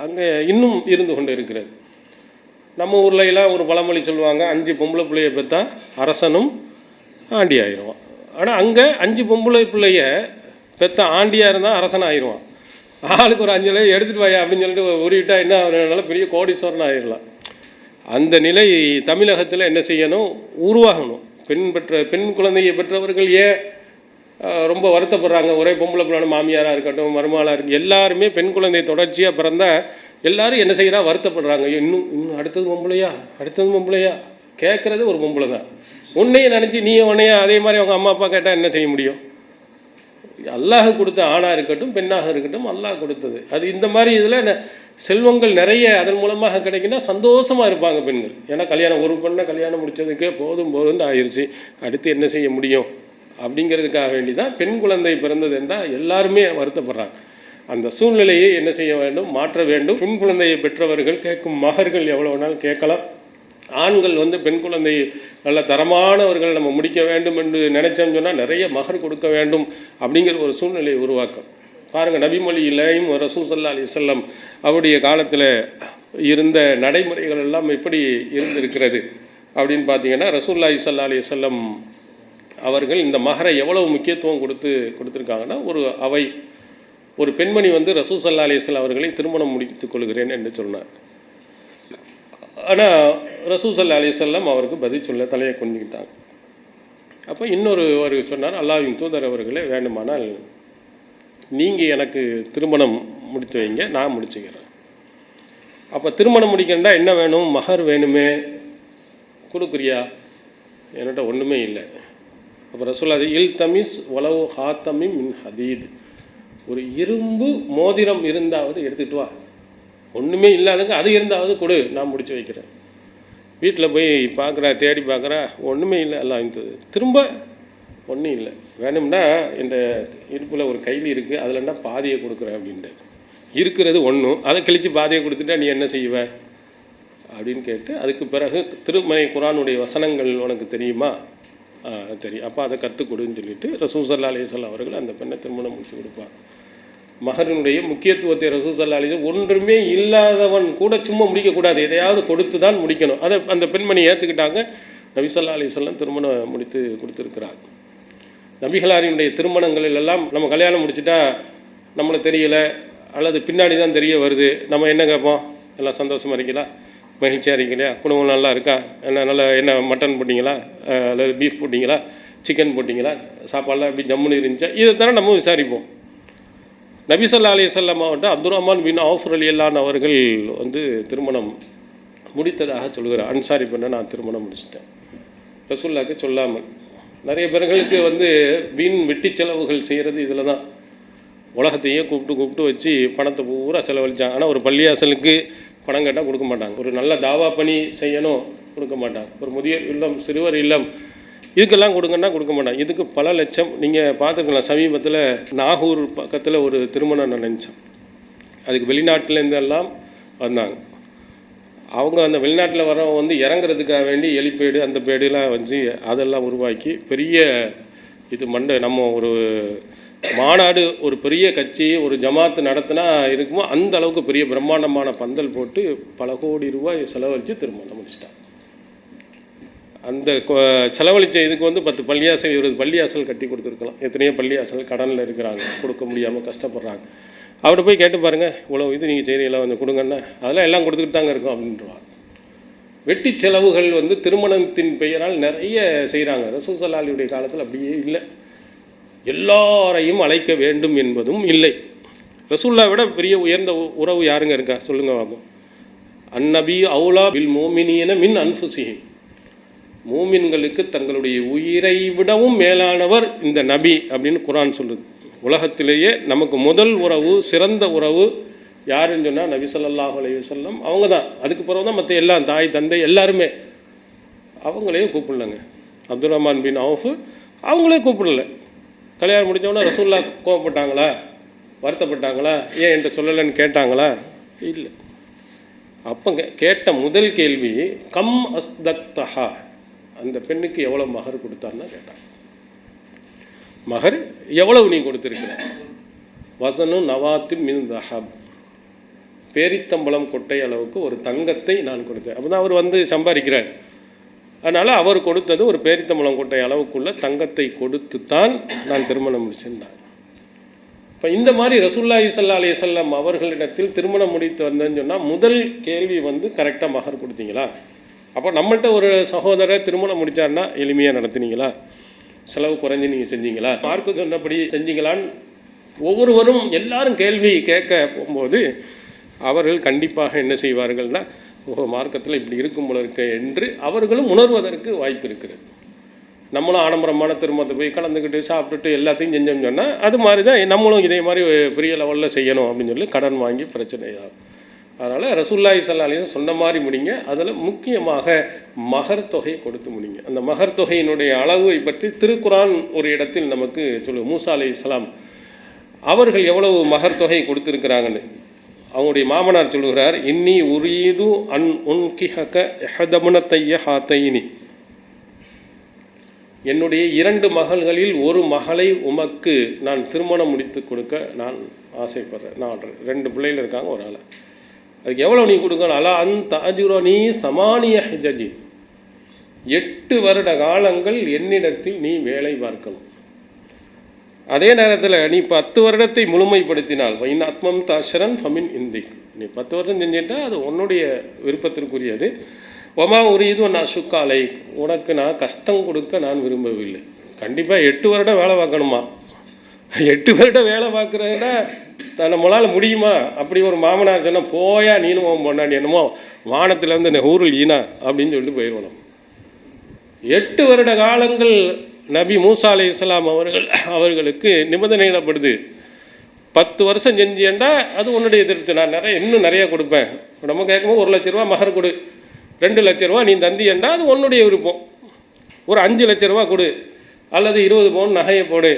அங்கே இன்னும் இருந்து கொண்டு இருக்கிறது. நம்ம ஊர்லலாம் ஒரு பழமொழி சொல்லுவாங்க, 5 பொம்பளை பிள்ளைய பெற்றா அரசனும் ஆண்டி ஆயிடுவான். ஆனால் அங்கே 5 பொம்பளை பிள்ளைய பெற்ற ஆண்டியாக இருந்தால் அரசன் ஆயிடுவான். ஆளுக்கு ஒரு 5 நிலை எடுத்துகிட்டு வாயா அப்படின்னு சொல்லிட்டு உருவிட்டா என்ன அவரால் பெரிய கோடீஸ்வரன் ஆயிடலாம். அந்த நிலை தமிழகத்தில் என்ன செய்யணும், உருவாகணும். பெண் குழந்தையை பெற்றவர்கள் ஏன் ரொம்ப வருத்தப்படுறாங்க, ஒரே பொம்பளை பிள்ளைன மாமியாராக இருக்கட்டும் மருமகளாக இருக்கும், எல்லாருமே பெண் குழந்தை தொடர்ச்சியாக பிறந்தால் எல்லோரும் என்ன செய்கிறா வருத்தப்படுறாங்க. இன்னும் அடுத்தது பொம்பளையா கேட்குறது ஒரு பொம்பளை தான். உன்னையே நினச்சி நீ உன்னையா அதே மாதிரி அவங்க அம்மா அப்பா கேட்டால் என்ன செய்ய முடியும்? அல்லாஹ் கொடுத்த ஆணாக இருக்கட்டும் பெண்ணாக இருக்கட்டும் அல்லாஹ் கொடுத்தது. அது இந்த மாதிரி இதில் செல்வங்கள் நிறைய அதன் மூலமாக கிடைக்குன்னா சந்தோஷமாக இருப்பாங்க பெண்கள். ஏன்னா ஒரு பெண்ணை கல்யாணம் முடித்ததுக்கே போதும்னு ஆயிடுச்சு, அடுத்து என்ன செய்ய முடியும் அப்படிங்கிறதுக்காக வேண்டி தான் பெண் குழந்தை பிறந்தது என்றால் எல்லாருமே வருத்தப்படுறாங்க. அந்த சூழ்நிலையை என்ன செய்ய வேண்டும், மாற்ற வேண்டும். பெண் குழந்தையை பெற்றவர்கள் கேட்கும் மகர்கள் எவ்வளோ வேணாலும் கேட்கலாம். ஆண்கள் வந்து பெண் குழந்தை நல்ல தரமானவர்கள் நம்ம முடிக்க வேண்டும் என்று நினைச்சோம்னு சொன்னால் நிறைய மகர் கொடுக்க வேண்டும் அப்படிங்கிற ஒரு சூழ்நிலையை உருவாக்கும். பாருங்கள், நபிமொழியிலையும் ரசூல் ஸல்லல்லாஹு அலைஹி வஸல்லம் அவருடைய காலத்தில் இருந்த நடைமுறைகள் எல்லாம் எப்படி இருந்திருக்கிறது அப்படின்னு பார்த்தீங்கன்னா, ரசூலுல்லாஹி ஸல்லல்லாஹு அலைஹி வஸல்லம் அவர்கள் இந்த மகரை எவ்வளவு முக்கியத்துவம் கொடுத்துருக்காங்கன்னா, ஒரு பெண்மணி வந்து ரசூல் ஸல்லல்லாஹு அலைஹி வஸல்லம் அவர்களை திருமணம் முடித்துக் கொள்கிறேன் என்று சொன்னார். ஆனால் ரசூல் ஸல்லல்லாஹு அலைஹி வஸல்லம் அவருக்கு பதில் சொல்ல தலையை கொண்டுக்கிட்டாங்க. அப்போ அவர் சொன்னார், அல்லாஹ்வின் தூதர் அவர்களே, வேண்டுமானால் நீங்கள் எனக்கு திருமணம் முடித்து வைங்க, நான் முடிச்சுக்கிறேன். அப்போ திருமணம் முடிக்கணும்னா என்ன வேணும்? மஹர் வேணுமே, கொடுக்குறியா? என்கிட்ட ஒன்றுமே இல்லை. அப்போ ரசூலுல்லாஹ் இல் தமிஸ் வலவு ஹாத்தமி மின் ஹதீத், ஒரு இரும்பு மோதிரம் இருந்தாவது எடுத்துகிட்டு வா. ஒன்றுமே இல்லாதங்க அது இருந்தாவது கொடு, நான் முடிச்சு வைக்கிறேன். வீட்டில் போய் பார்க்குறா, தேடி பார்க்குறா, ஒன்றுமே இல்லை, எல்லாம் இருந்தது. திரும்ப ஒன்றும் இல்லை. வேணும்னா இந்த இடுப்பில் ஒரு கைலி இருக்குது, அதில்னா பாதியை கொடுக்குறேன் அப்படின்ட்டு. இருக்கிறது ஒன்றும், அதை கழித்து பாதியை கொடுத்துட்டா நீ என்ன செய்வ அப்படின்னு கேட்டு, அதுக்கு பிறகு திருமறை குர்ஆனுடைய வசனங்கள் உனக்கு தெரியுமா? தெரியும். அப்போ அதை கற்றுக் கொடுன்னு சொல்லிட்டு ரசூல் ஸல்லல்லாஹு அலைஹி வஸல்லம் அவர்கள் அந்த பெண்ணை திருமணம் முடித்து கொடுப்பார். மகரினுடைய முக்கியத்துவத்தை ரசூல் ஸல்லல்லாஹு அலைஹி வஸல்லம், ஒன்றுமே இல்லாதவன் கூட சும்மா முடிக்கக்கூடாது, எதையாவது கொடுத்து தான் முடிக்கணும். அதை அந்த பெண்மணி ஏற்றுக்கிட்டாங்க. நபி ஸல்லல்லாஹு அலைஹி வஸல்லம் திருமணம் முடித்து கொடுத்துருக்கிறார். நபிகளாரினுடைய திருமணங்களில் எல்லாம் நம்ம கல்யாணம் முடிச்சுட்டா நம்மளுக்கு தெரியலை அல்லது பின்னாடி தான் தெரிய வருது, நம்ம என்ன கேட்போம்? எல்லாம் சந்தோஷமாக இருக்கீங்களா, மகிழ்ச்சியாக இருக்கீங்களா, குடும்பம் நல்லா இருக்கா, என்ன மட்டன் போட்டிங்களா அல்லது பீஃப் போட்டிங்களா, சிக்கன் போட்டிங்களா, சாப்பாடெலாம் எப்படி ஜம்முன்னு இருந்துச்சா, இதை தானே நம்ம விசாரிப்போம். நபி ஸல்லல்லாஹு அலைஹி வஸல்லம் அவர்கிட்ட அப்துர் ரஹ்மான் பின் அவுஃப் ரலியல்லாஹு அவர்கள் திருமணம் முடித்ததாக சொல்கிறார். அன்சாரி பெண்ணை நான் திருமணம் முடிச்சிட்டேன், ரசூலுல்லாஹ்க்கு சொல்லாமல். நிறைய பேர்களுக்கு வீண் வெட்டி செலவுகள் செய்கிறது இதில் தான். உலகத்தையே கூப்பிட்டு வச்சு பணத்தை பூரா செலவழிச்சாங்க. ஆனால் ஒரு பள்ளியாசலுக்கு பணம் கேட்டால் கொடுக்க மாட்டாங்க. ஒரு நல்ல தாவா பணி செய்யணும், கொடுக்க மாட்டாங்க. ஒரு முதியோர் இல்லம், சிறுவர் இல்லம், இதுக்கெல்லாம் கொடுங்கன்னா கொடுக்க மாட்டாங்க. இதுக்கு பல லட்சம். நீங்கள் பார்த்துக்கலாம், சமீபத்தில் நாகூர் பக்கத்தில் ஒரு திருமணம் நடந்துச்சான். அதுக்கு வெளிநாட்டிலேருந்து எல்லாம் வந்தாங்க. அவங்க அந்த வெளிநாட்டில் வரவங்க இறங்குறதுக்காக வேண்டி எலிப்பேடு அந்த பேடுலாம் வச்சு அதெல்லாம் உருவாக்கி பெரிய இது நம்ம ஒரு மாநாடு, ஒரு பெரிய கட்சி, ஒரு ஜமாத்து நடத்தினா இருக்குமோ அந்த அளவுக்கு பெரிய பிரம்மாண்டமான பந்தல் போட்டு பல கோடி ரூபாய் செலவழித்து திருமணம் முடிச்சிட்டாங்க. அந்த செலவழித்த இதுக்கு 10 பள்ளியாசல் 20 பள்ளியாசல் கட்டி கொடுத்துருக்கலாம். எத்தனையோ பள்ளியாசல் கடனில் இருக்கிறாங்க, கொடுக்க முடியாமல் கஷ்டப்படுறாங்க. அவர்கிட்ட போய் கேட்டு பாருங்கள், இவ்வளோ இது நீங்கள் செய்கிறீங்களா, கொடுங்கன்னா அதெல்லாம் எல்லாம் கொடுத்துக்கிட்டு தாங்க இருக்கும் அப்படின்றாங்க. வெட்டி செலவுகள் திருமணத்தின் பெயரால் நிறைய செய்கிறாங்க. ரசூல் ஸல்லல்லாஹு அலைஹி வஸல்லம் காலத்தில் அப்படியே இல்லை. எல்லாரையும் அழைக்க வேண்டும் என்பதும் இல்லை. ரசூலுல்லாஹ் விட பெரிய உயர்ந்த உறவு யாருங்க இருக்கா சொல்லுங்கள் பாப்போம். அந்நபி அவுலா பில் மோமினியன மின் அன்ஃபுசிஹிம், மூமின்களுக்கு தங்களுடைய உயிரை விடவும் மேலானவர் இந்த நபி அப்படின்னு குர்ஆன் சொல்லுது. உலகத்திலேயே நமக்கு முதல் உறவு, சிறந்த உறவு யாருன்னு சொன்னால் நபி ஸல்லல்லாஹு அலைஹி வஸல்லம் அவங்க தான். அதுக்கு பிறகு தான் மற்ற எல்லாம் தாய் தந்தை எல்லாருமே. அவங்களையும் கூப்பிடலங்க. அப்துர் ரஹ்மான் பின் அவுஃப் அவங்களே கூப்பிடல. கல்யாணம் முடித்தவொடனே ரசூலுல்லாஹ் கோவப்பட்டாங்களா, வருத்தப்பட்டாங்களா, ஏன் என்கிட்ட சொல்லலைன்னு கேட்டாங்களா? இல்லை. அப்போ கேட்ட முதல் கேள்வி கம் அஸ்தக்தஹா, அந்த பெண்ணுக்கு எவ்வளோ மகர் கொடுத்தான்னு கேட்டாங்க. மகர் எவ்வளவு நீ கொடுத்துருக்கிற? வசனு நவாத்தின் மின் தஹப், பேரித்தம்பளம் கொட்டை அளவுக்கு ஒரு தங்கத்தை நான் கொடுத்தேன். அப்போ தான் அவர் சம்பாதிக்கிறார். அதனால் அவர் கொடுத்தது ஒரு பேரித்தம்பளம் கொட்டை அளவுக்குள்ள தங்கத்தை கொடுத்து தான் நான் திருமணம் முடிச்சிருந்தேன். இப்போ இந்த மாதிரி ரசூலுல்லாஹி ஸல்லல்லாஹு அலைஹி வஸல்லம் அவர்களிடத்தில் திருமணம் முடித்து வந்தேன்னு சொன்னால் முதல் கேள்வி கரெக்டாக மகர் கொடுத்தீங்களா? அப்போ நம்மள்கிட்ட ஒரு சகோதரர் திருமணம் முடித்தாருன்னா எளிமையாக நடத்துனீங்களா? செலவு குறைஞ்சி நீங்கள் செஞ்சீங்களா? மார்க்கு சொன்னபடி செஞ்சீங்களான்னு ஒவ்வொருவரும் எல்லாரும் கேள்வி கேட்க போகும்போது அவர்கள் கண்டிப்பாக என்ன செய்வார்கள்னா, ஓஹோ மார்க்கத்தில் இப்படி இருக்கும் போல இருக்க என்று அவர்களும் உணர்வதற்கு வாய்ப்பு இருக்குது. நம்மளும் ஆடம்பரமான திருமணத்தை போய் கலந்துக்கிட்டு சாப்பிட்டுட்டு எல்லாத்தையும் செஞ்சோம்னு சொன்னால் அது மாதிரி தான் நம்மளும் இதே மாதிரி பெரிய லெவலில் செய்யணும் அப்படின்னு சொல்லி கடன் வாங்கி பிரச்சனையாகும். அதனால் ரசூலுல்லாஹி ஸல்லல்லாஹு அலைஹி வஸல்லம் சொன்ன மாதிரி முடிங்க. அதில் முக்கியமாக மகர் தொகை கொடுத்து முடிங்க. அந்த மகர் தொகையினுடைய அளவை பற்றி திருக்குர்ஆன் ஒரு இடத்தில் நமக்கு சொல்லுவோம். மூசா அலைஹிஸ்ஸலாம் அவர்கள் எவ்வளவு மகர் தொகை கொடுத்துருக்கிறாங்கன்னு அவங்களுடைய மாமனார் சொல்லுகிறார், இன்னி உரீது அன் உன்கிஹக இஹதமுனத்தைய ஹாத்தைனி, என்னுடைய 2 மகள்களில் ஒரு மகளை உமக்கு நான் திருமணம் முடித்து கொடுக்க நான் ஆசைப்படுறேன். நான் 2 பிள்ளைகள் இருக்காங்க, ஒரு ஆள். அதுக்கு எவ்வளோ நீ கொடுக்கணும்? அலா அன் தஅஜுரனி சமானிய ஹிஜஜி, 8 வருட காலங்கள் என்னிடத்தில் நீ வேலை பார்க்கணும். அதே நேரத்தில் நீ 10 வருடத்தை முழுமைப்படுத்தினால் வைன் ஆத்மம் தாஷரன் ஃபமின் இந்திக், நீ 10 வருடம் செஞ்சிட்டா அது உன்னுடைய விருப்பத்திற்குரியது. ஒமா உரியது நான் சுக்காலை, உனக்கு நான் கஷ்டம் கொடுக்க நான் விரும்பவில்லை. கண்டிப்பாக 8 வருடம் வேலை பார்க்கணுமா? 8 வருடம் வேலை பார்க்குறதுனா நம்மளால் முடியுமா? அப்படி ஒரு மாமனார் சொன்னால் போயா நீனும் பொண்டாட்டி என்னமோ வானத்தில் வந்து இந்த ஊரில் ஈனா அப்படின்னு சொல்லிட்டு போயிடுவோம். 8 வருட காலங்கள் நபி மூசா அலைஹிஸ்ஸலாம் அவர்களுக்கு நிபந்தனையிடப்படுது. 10 வருஷம் செஞ்சேன்டா அது உன்னுடைய எதிர்த்து, நான் இன்னும் நிறையா கொடுப்பேன். நம்ம கேட்கும்போது 1 லட்ச ரூபா மகர் கொடு, 2 லட்ச ரூபா நீ தந்தியண்டா அது உன்னுடைய விருப்பம். ஒரு 5 லட்ச ரூபா கொடு, அல்லது 20 பவுன் நகையை போடு,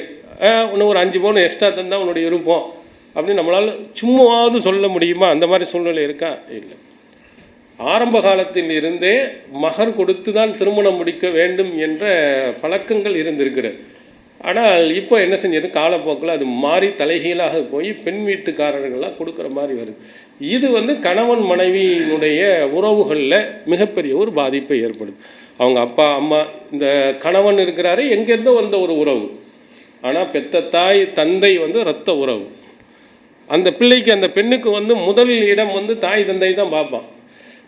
இன்னும் ஒரு 5 பவுன் எக்ஸ்ட்ரா தந்தால் உன்னுடைய விருப்பம் அப்படின்னு நம்மளால் சும்மாவது சொல்ல முடியுமா? அந்த மாதிரி சூழ்நிலை இருக்கா? இல்லை. ஆரம்ப காலத்தில் இருந்தே மகர் கொடுத்து தான் திருமணம் முடிக்க வேண்டும் என்ற பழக்கங்கள் இருந்திருக்கிறது. ஆனால் இப்போ என்ன செஞ்சது, காலப்போக்கில் அது மாறி தலைகீழாக போய் பெண் வீட்டுக்காரர்கள்லாம் கொடுக்குற மாதிரி வருது. இது வந்து கணவன் மனைவியினுடைய உறவுகளில் மிகப்பெரிய ஒரு பாதிப்பை ஏற்படுது. அவங்க அப்பா அம்மா, இந்த கணவன் இருக்கிறாரு எங்கேருந்தோ வந்த ஒரு உறவு, ஆனால் பெத்த தாய் தந்தை வந்து இரத்த உறவு. அந்த பிள்ளைக்கு அந்த பெண்ணுக்கு வந்து முதல் இடம் வந்து தாய் தந்தை தான் பார்ப்பான்.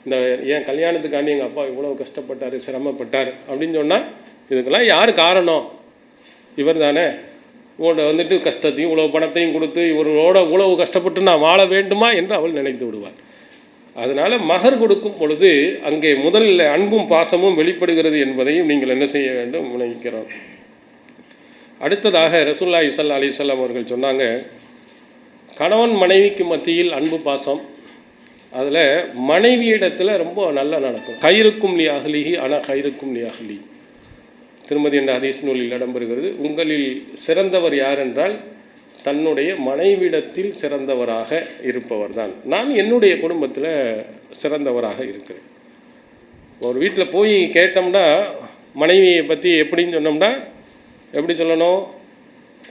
இந்த ஏன் கல்யாணத்துக்காண்டி எங்கள் அப்பா இவ்வளோ கஷ்டப்பட்டார், சிரமப்பட்டார் அப்படின்னு சொன்னால் இதுக்கெல்லாம் யார் காரணம்? இவர் தானே. இவரோட வந்துட்டு கஷ்டத்தையும் இவ்வளோ பணத்தையும் கொடுத்து இவரோட உழவு கஷ்டப்பட்டு நான் வாழ வேண்டுமா என்று அவள் நினைத்து விடுவாள். அதனால் மகர் கொடுக்கும் பொழுது அங்கே முதலில் அன்பும் பாசமும் வெளிப்படுகிறது என்பதையும் நீங்கள் என்ன செய்ய வேண்டும் நினைக்கிறோம். அடுத்ததாக ரசூலுல்லாஹி ஸல்லல்லாஹு அலைஹி வஸல்லம் அவர்கள் சொன்னாங்க, கணவன் மனைவிக்கு மத்தியில் அன்பு பாசம், அதில் மனைவியிடத்தில் ரொம்ப நல்லா நடக்கும். கைருக்கும் லி அஹ்லிஹி அன கைருக்கும் லி அஹ்லி, திருமதி என்ற ஹதீஸ் நூலில் இடம்பெறுகிறது. உங்களில் சிறந்தவர் யார் என்றால் தன்னுடைய மனைவிடத்தில் சிறந்தவராக இருப்பவர் தான். நான் என்னுடைய குடும்பத்தில் சிறந்தவராக இருக்கிறேன். ஒரு வீட்டில் போய் கேட்டோம்னா மனைவியை பற்றி எப்படின்னு சொன்னோம்னா எப்படி சொல்லணும்?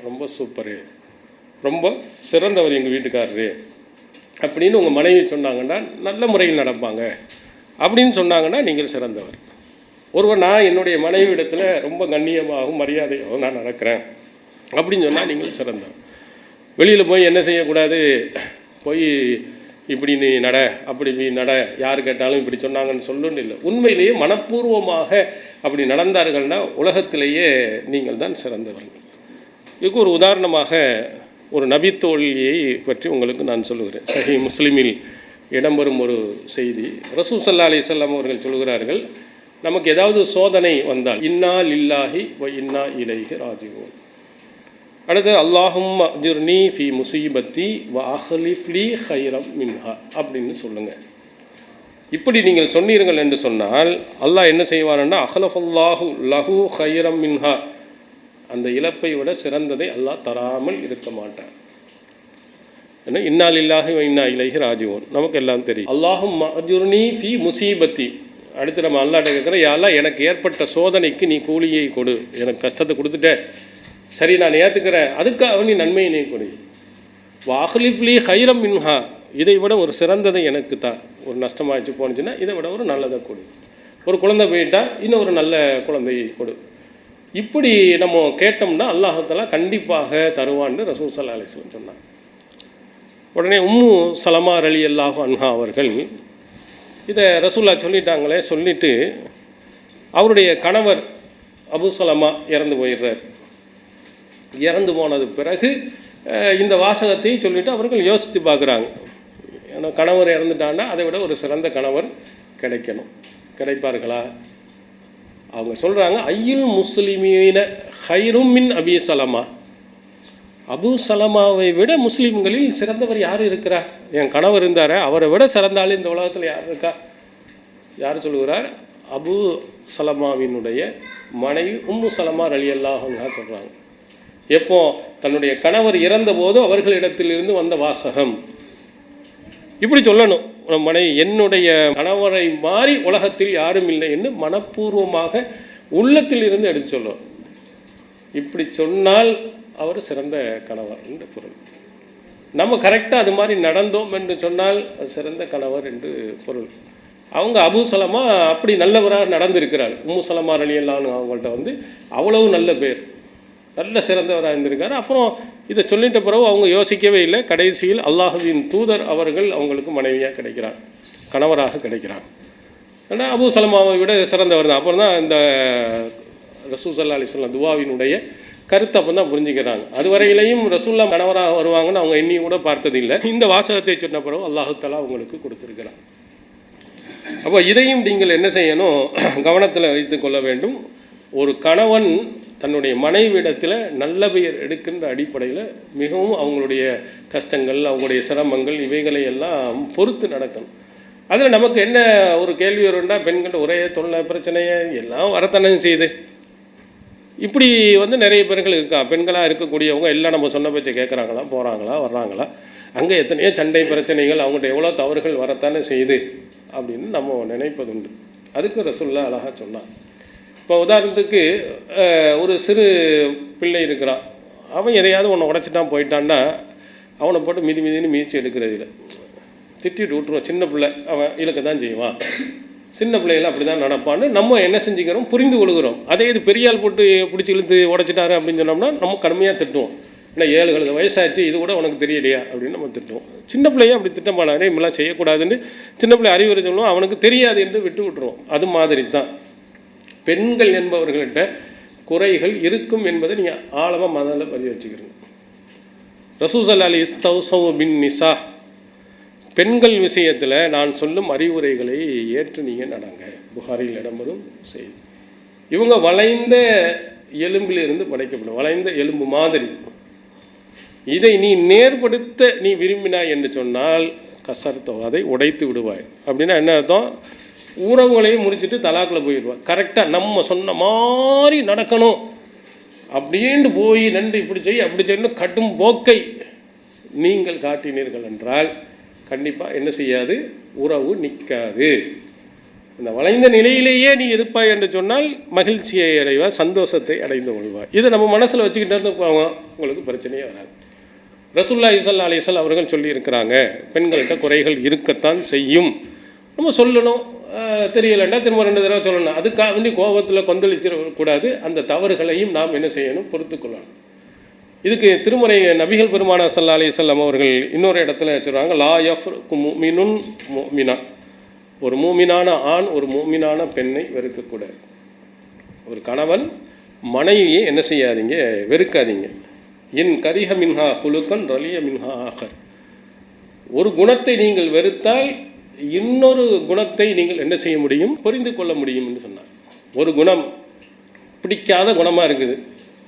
ரொம்ப சூப்பரு, ரொம்ப சிறந்தவர் எங்கள் வீட்டுக்காரரு அப்படின்னு உங்கள் மனைவி சொன்னாங்கன்னா நல்ல முறையில் நடப்பாங்க அப்படின்னு சொன்னாங்கன்னா நீங்கள் சிறந்தவர். ஒருவர் நான் என்னுடைய மனைவியிடத்தில் ரொம்ப கண்ணியமாகவும் மரியாதையாகவும் நான் நடக்கிறேன் அப்படின்னு சொன்னால் நீங்கள் சிறந்தவர். வெளியில் போய் என்ன செய்யக்கூடாது, போய் இப்படி நீ நட அப்படி நீ நட, யார் கேட்டாலும் இப்படி சொன்னாங்கன்னு சொல்லணும்னு இல்லை. உண்மையிலேயே மனப்பூர்வமாக அப்படி நடந்தார்கள்னா உலகத்திலேயே நீங்கள் தான் சிறந்தவர்கள். இதுக்கு ஒரு உதாரணமாக ஒரு நபித்தோழியை பற்றி உங்களுக்கு நான் சொல்லுகிறேன். சஹீஹ் முஸ்லிமில் இடம்பெறும் ஒரு செய்தி. ரசூல் ஸல்லல்லாஹு அலைஹி வஸல்லம் அவர்கள் சொல்கிறார்கள், நமக்கு ஏதாவது சோதனை வந்தால் இன்னா லில்லாஹி வ இன்னா இலைஹி ராஜிஊன், அடுத்து அல்லாஹும்ம அஜிர்னி ஃபி முசீபத்தி வ அஹ்லிஃப்லி ஹைரம் மின்ஹா அப்படின்னு சொல்லுங்கள். இப்படி நீங்கள் சொன்னீர்கள் என்று சொன்னால் அல்லாஹ் என்ன செய்வார்னா அஹ்லஃபல்லாஹு லஹு ஹைரம் மின்ஹா, அந்த இழப்பை விட சிறந்ததை அல்லாஹ் தராமல் இருக்க மாட்டார். ஏன்னா இன்னா லில்லாஹி வ இன்னா இலைஹி ராஜிஊன் நமக்கு எல்லாம் தெரியும். அல்லாஹும்ம அஜிர்னி ஃபி முசீபத்தி, அடுத்து நம்ம அல்லாஹ்ட்ட கேட்குறோம், யா அல்லாஹ் எனக்கு ஏற்பட்ட சோதனைக்கு நீ கூலியை கொடு, எனக்கு கஷ்டத்தை கொடுத்துட்டேன், சரி நான் ஏற்றுக்கிறேன், அதுக்காக நீ நன்மையை நீ கொடு. வாஹ்லிஃப்லி ஹைரம் மின்ஹா, இதை விட ஒரு சிறந்ததை எனக்கு தான். ஒரு நஷ்டமாகிடுச்சு போனுச்சுன்னா இதை விட ஒரு நல்லதை கொடு. ஒரு குழந்தை போயிட்டா இன்னும் ஒரு நல்ல குழந்தையை கொடு. இப்படி நம்ம கேட்டோம்னா அல்லாஹ் தஆலா கண்டிப்பாக தருவான்னு ரசூல் ஸல்லல்லாஹு அலைஹி வஸல்லம் சொன்னாங்க. உடனே உம்மு சலமா ரலியல்லாஹு அன்ஹா அவர்கள் இதை ரசூலுல்லாஹ் சொல்லிட்டாங்களே, சொல்லிவிட்டு அவருடைய கணவர் அபு சலமா இறந்து போயிடுறார். இறந்து போனது பிறகு இந்த வாசகத்தை சொல்லிவிட்டு அவர்கள் யோசித்து பார்க்குறாங்க, ஏன்னா கணவர் இறந்துட்டான்னா அதை விட ஒரு சிறந்த கணவர் கிடைக்கணும், கிடைப்பார்களா? அவங்க சொல்கிறாங்க, ஐயுல் முஸ்லிமீன ஹைரும் மின் அபி சலமா, அபு சலமாவை விட முஸ்லீம்களில் சிறந்தவர் யார் இருக்கிறா? என் கணவர் இருந்தார், அவரை விட சிறந்தாலும் இந்த உலகத்தில் யார் இருக்கா? யார் சொல்லுகிறார்? அபு சலமாவினுடைய மனைவி உம்மு சலமா ரலியல்லாஹு அன்ஹா சொல்கிறாங்க. எப்போ? தன்னுடைய கணவர் இறந்தபோது அவர்களிடத்திலிருந்து வந்த வாசகம். இப்படி சொல்லணும் மனைவி, என்னுடைய கணவரை மாறி உலகத்தில் யாரும் இல்லை என்று மனப்பூர்வமாக உள்ளத்தில் இருந்து எடுத்து சொல்லணும். இப்படி சொன்னால் அவர் சிறந்த கணவர் என்று பொருள். நம்ம கரெக்டாக அது மாதிரி நடந்தோம் என்று சொன்னால் அது சிறந்த கணவர் என்று பொருள். அவங்க அபு சலமா அப்படி நல்லவராக நடந்திருக்கிறார். உம்மு சலமா ரலியல்லாஹு அன்ஹா அவங்கள்ட்ட வந்து அவ்வளவு நல்ல பேர், நல்ல சிறந்தவராக இருந்திருக்காரு. அப்புறம் இதை சொல்லிட்ட பிறகு அவங்க யோசிக்கவே இல்லை. கடைசியில் அல்லாஹுவின் தூதர் அவர்கள் அவங்களுக்கு மனைவியாக கிடைக்கிறார், கணவராக கிடைக்கிறார். ஆனால் அபு சலமாவை விட சிறந்தவர் தான். அப்புறம் தான் இந்த ரசூல் ஸல்லல்லாஹு அலைஹி வஸல்லம் துவாவினுடைய கருத்தை அப்போ தான் புரிஞ்சுக்கிறாங்க. அதுவரையிலையும் ரசூல்லா கணவராக வருவாங்கன்னு அவங்க எண்ணி கூட பார்த்ததில்லை. இந்த வாசகத்தை சொன்ன பிறகு அல்லாஹ் தஆலா அவங்களுக்கு கொடுத்துருக்கிறார். அப்போ இதையும் நீங்கள் என்ன செய்யணும், கவனத்தில் வைத்து கொள்ள வேண்டும். ஒரு கணவன் தன்னுடைய மனைவியிடத்தில் நல்ல பெயர் எடுக்கின்ற அடிப்படையில் மிகவும் அவங்களுடைய கஷ்டங்கள், அவங்களுடைய சிரமங்கள் இவைகளை எல்லாம் பொறுத்து நடக்கணும். அதில் நமக்கு என்ன ஒரு கேள்வி வரும்னா, பெண்கள் ஒரே தொல்லை பிரச்சனையை எல்லாம் வரத்தானே செய்யுது. இப்படி நிறைய பேர்கள் இருக்கா. பெண்களாக இருக்கக்கூடியவங்க எல்லாம் நம்ம சொன்ன பேச்சை கேட்குறாங்களா, போகிறாங்களா, வர்றாங்களா, அங்கே எத்தனையோ சண்டை பிரச்சனைகள், அவங்கள்ட்ட எவ்வளோ தவறுகள் வரத்தானே செய்யுது அப்படின்னு நம்ம நினைப்பதுண்டு. அதுக்கு ரசூலுல்லாஹ் அழகாக சொன்னான். இப்போ உதாரணத்துக்கு ஒரு சிறு பிள்ளை இருக்கிறான், அவன் எதையாவது ஒன்று உடச்சிட்டான் போயிட்டான்னா அவனை போட்டு மிதின்னு மிதித்து எடுக்கிறது இல்லை, திட்டிட்டு விட்டுருவான். சின்ன பிள்ளை அவன் இலக்க தான் செய்வான், சின்ன பிள்ளைகள் அப்படி தான் நடப்பான்னு நம்ம என்ன செஞ்சுக்கிறோம், புரிந்து கொள்கிறோம். அதே இது பெரியால் போட்டு பிடிச்சி இழுத்து உடச்சிட்டாரு அப்படின்னு சொன்னோம்னா நம்ம கடுமையாக திட்டுவோம். ஏன்னா 7 வயசாச்சு, இது கூட உனக்கு தெரியலையா அப்படின்னு நம்ம திட்டுவோம். சின்ன பிள்ளைய அப்படி திட்டமானாரே இப்படிலாம் செய்யக்கூடாதுன்னு சின்ன பிள்ளை அறிவுரை சொல்லுவோம், அவனுக்கு தெரியாது என்று விட்டு விட்டுருவோம். அது மாதிரி தான் பெண்கள் என்பவர்கள்ட்ட குறைகள் இருக்கும் என்பதை நீங்கள் ஆழமாக மனதில் பதிய வச்சுக்கிறீங்க. ரசூல் ஸல்லல்லாஹு அலைஹி இஸ்தௌஸவு பின் நிசா, பெண்கள் விஷயத்தில் நான் சொல்லும் அறிவுரைகளை ஏற்று நீங்கள் நடங்க. புகாரில் இடம்பெறும் செய்தி. இவங்க வளைந்த எலும்பிலிருந்து படைக்கப்படும், வளைந்த எலும்பு மாதிரி. இதை நீ நேர்படுத்த நீ விரும்பினாய் என்று சொன்னால் கசர்த்தோ, அதை உடைத்து விடுவாய். அப்படின்னா என்ன அர்த்தம், உறவுகளையும் முடிச்சுட்டு தலாக்கில் போயிடுவாள். கரெக்டாக நம்ம சொன்ன மாதிரி நடக்கணும் அப்படின்ட்டு போய் நன்றி இப்படி செய்ய அப்படி செய்யணும் கட்டும் போக்கை நீங்கள் காட்டினீர்கள் என்றால் கண்டிப்பாக என்ன செய்யாது, உறவு நிற்காது. அந்த வளைந்த நிலையிலேயே நீ இருப்பாய் என்று சொன்னால் மகிழ்ச்சியை அடைவாய், சந்தோஷத்தை அடைந்து கொள்வாய். இதை நம்ம மனசில் வச்சுக்கிட்டே போவோம், உங்களுக்கு பிரச்சனையே வராது. ரசூலுல்லாஹி ஸல்லல்லாஹு அலைஹி வஸல்லம் அவர்கள் சொல்லியிருக்கிறாங்க, பெண்கள்கிட்ட குறைகள் இருக்கத்தான் செய்யும். நம்ம சொல்லணும், தெரியலைன்னா திரும்ப 2 தடவை சொல்லணும். அதுக்காக வேண்டி கோபத்தில் கொந்தளிச்சிடக்கூடாது. அந்த தவறுகளையும் நாம் என்ன செய்யணும், பொறுத்து கொள்ளணும். இதுக்கு திருமறை நபிகள் பெருமானார் ஸல்லல்லாஹு அலைஹி வஸல்லம் அவர்கள் இன்னொரு இடத்துல வச்சுருவாங்க, லா யஃப்ருக்கு முஃமினுன் முஃமினா, ஒரு மூமினான ஆண் ஒரு மூமினான பெண்ணை வெறுக்கக்கூடாது. ஒரு கணவன் மனைவியை என்ன செய்யாதீங்க, வெறுக்காதீங்க. இன் கரிஹ மின்ஹா ஹுலுக்கன் ரலிய மின்ஹா ஆகர், ஒரு குணத்தை நீங்கள் வெறுத்தால் இன்னொரு குணத்தை நீங்கள் என்ன செய்ய முடியும், புரிந்து கொள்ள முடியும் என்று சொன்னார். ஒரு குணம் பிடிக்காத குணமாக இருக்குது,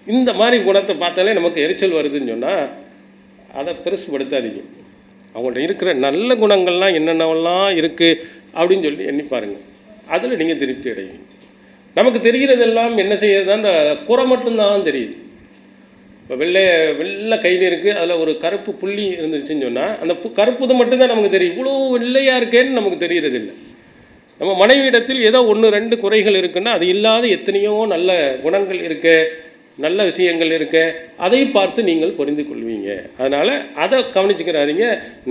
இந்த மாதிரி குணத்தை பார்த்தாலே நமக்கு எரிச்சல் வருதுன்னு சொன்னால் அதை பெருசுபடுத்தாதீங்க. அவங்கள்ட்ட இருக்கிற நல்ல குணங்கள்லாம் என்னென்னவெல்லாம் இருக்குது அப்படின்னு சொல்லி எண்ணி பாருங்கள், அதில் நீங்கள் திருப்தி அடைவீங்க. நமக்கு தெரிகிறதெல்லாம் என்ன செய்யறது, அந்த குறை மட்டும்தான் தெரியுது. இப்போ வெள்ளை கையில் இருக்குது, அதில் ஒரு கருப்பு புள்ளி இருந்துச்சுன்னு சொன்னால் அந்த கருப்புது மட்டும்தான் நமக்கு தெரியும், இவ்வளோ வெள்ளையாக இருக்கேன்னு நமக்கு தெரிகிறதில்லை. நம்ம மனைவியிடத்தில் ஏதோ 1-2 குறைகள் இருக்குன்னா அது இல்லாத எத்தனையோ நல்ல குணங்கள் இருக்கு, நல்ல விஷயங்கள் இருக்கு, அதை பார்த்து நீங்கள் புரிந்து கொள்வீங்க. அதனால் அதை கவனிச்சுக்கிறாதீங்க,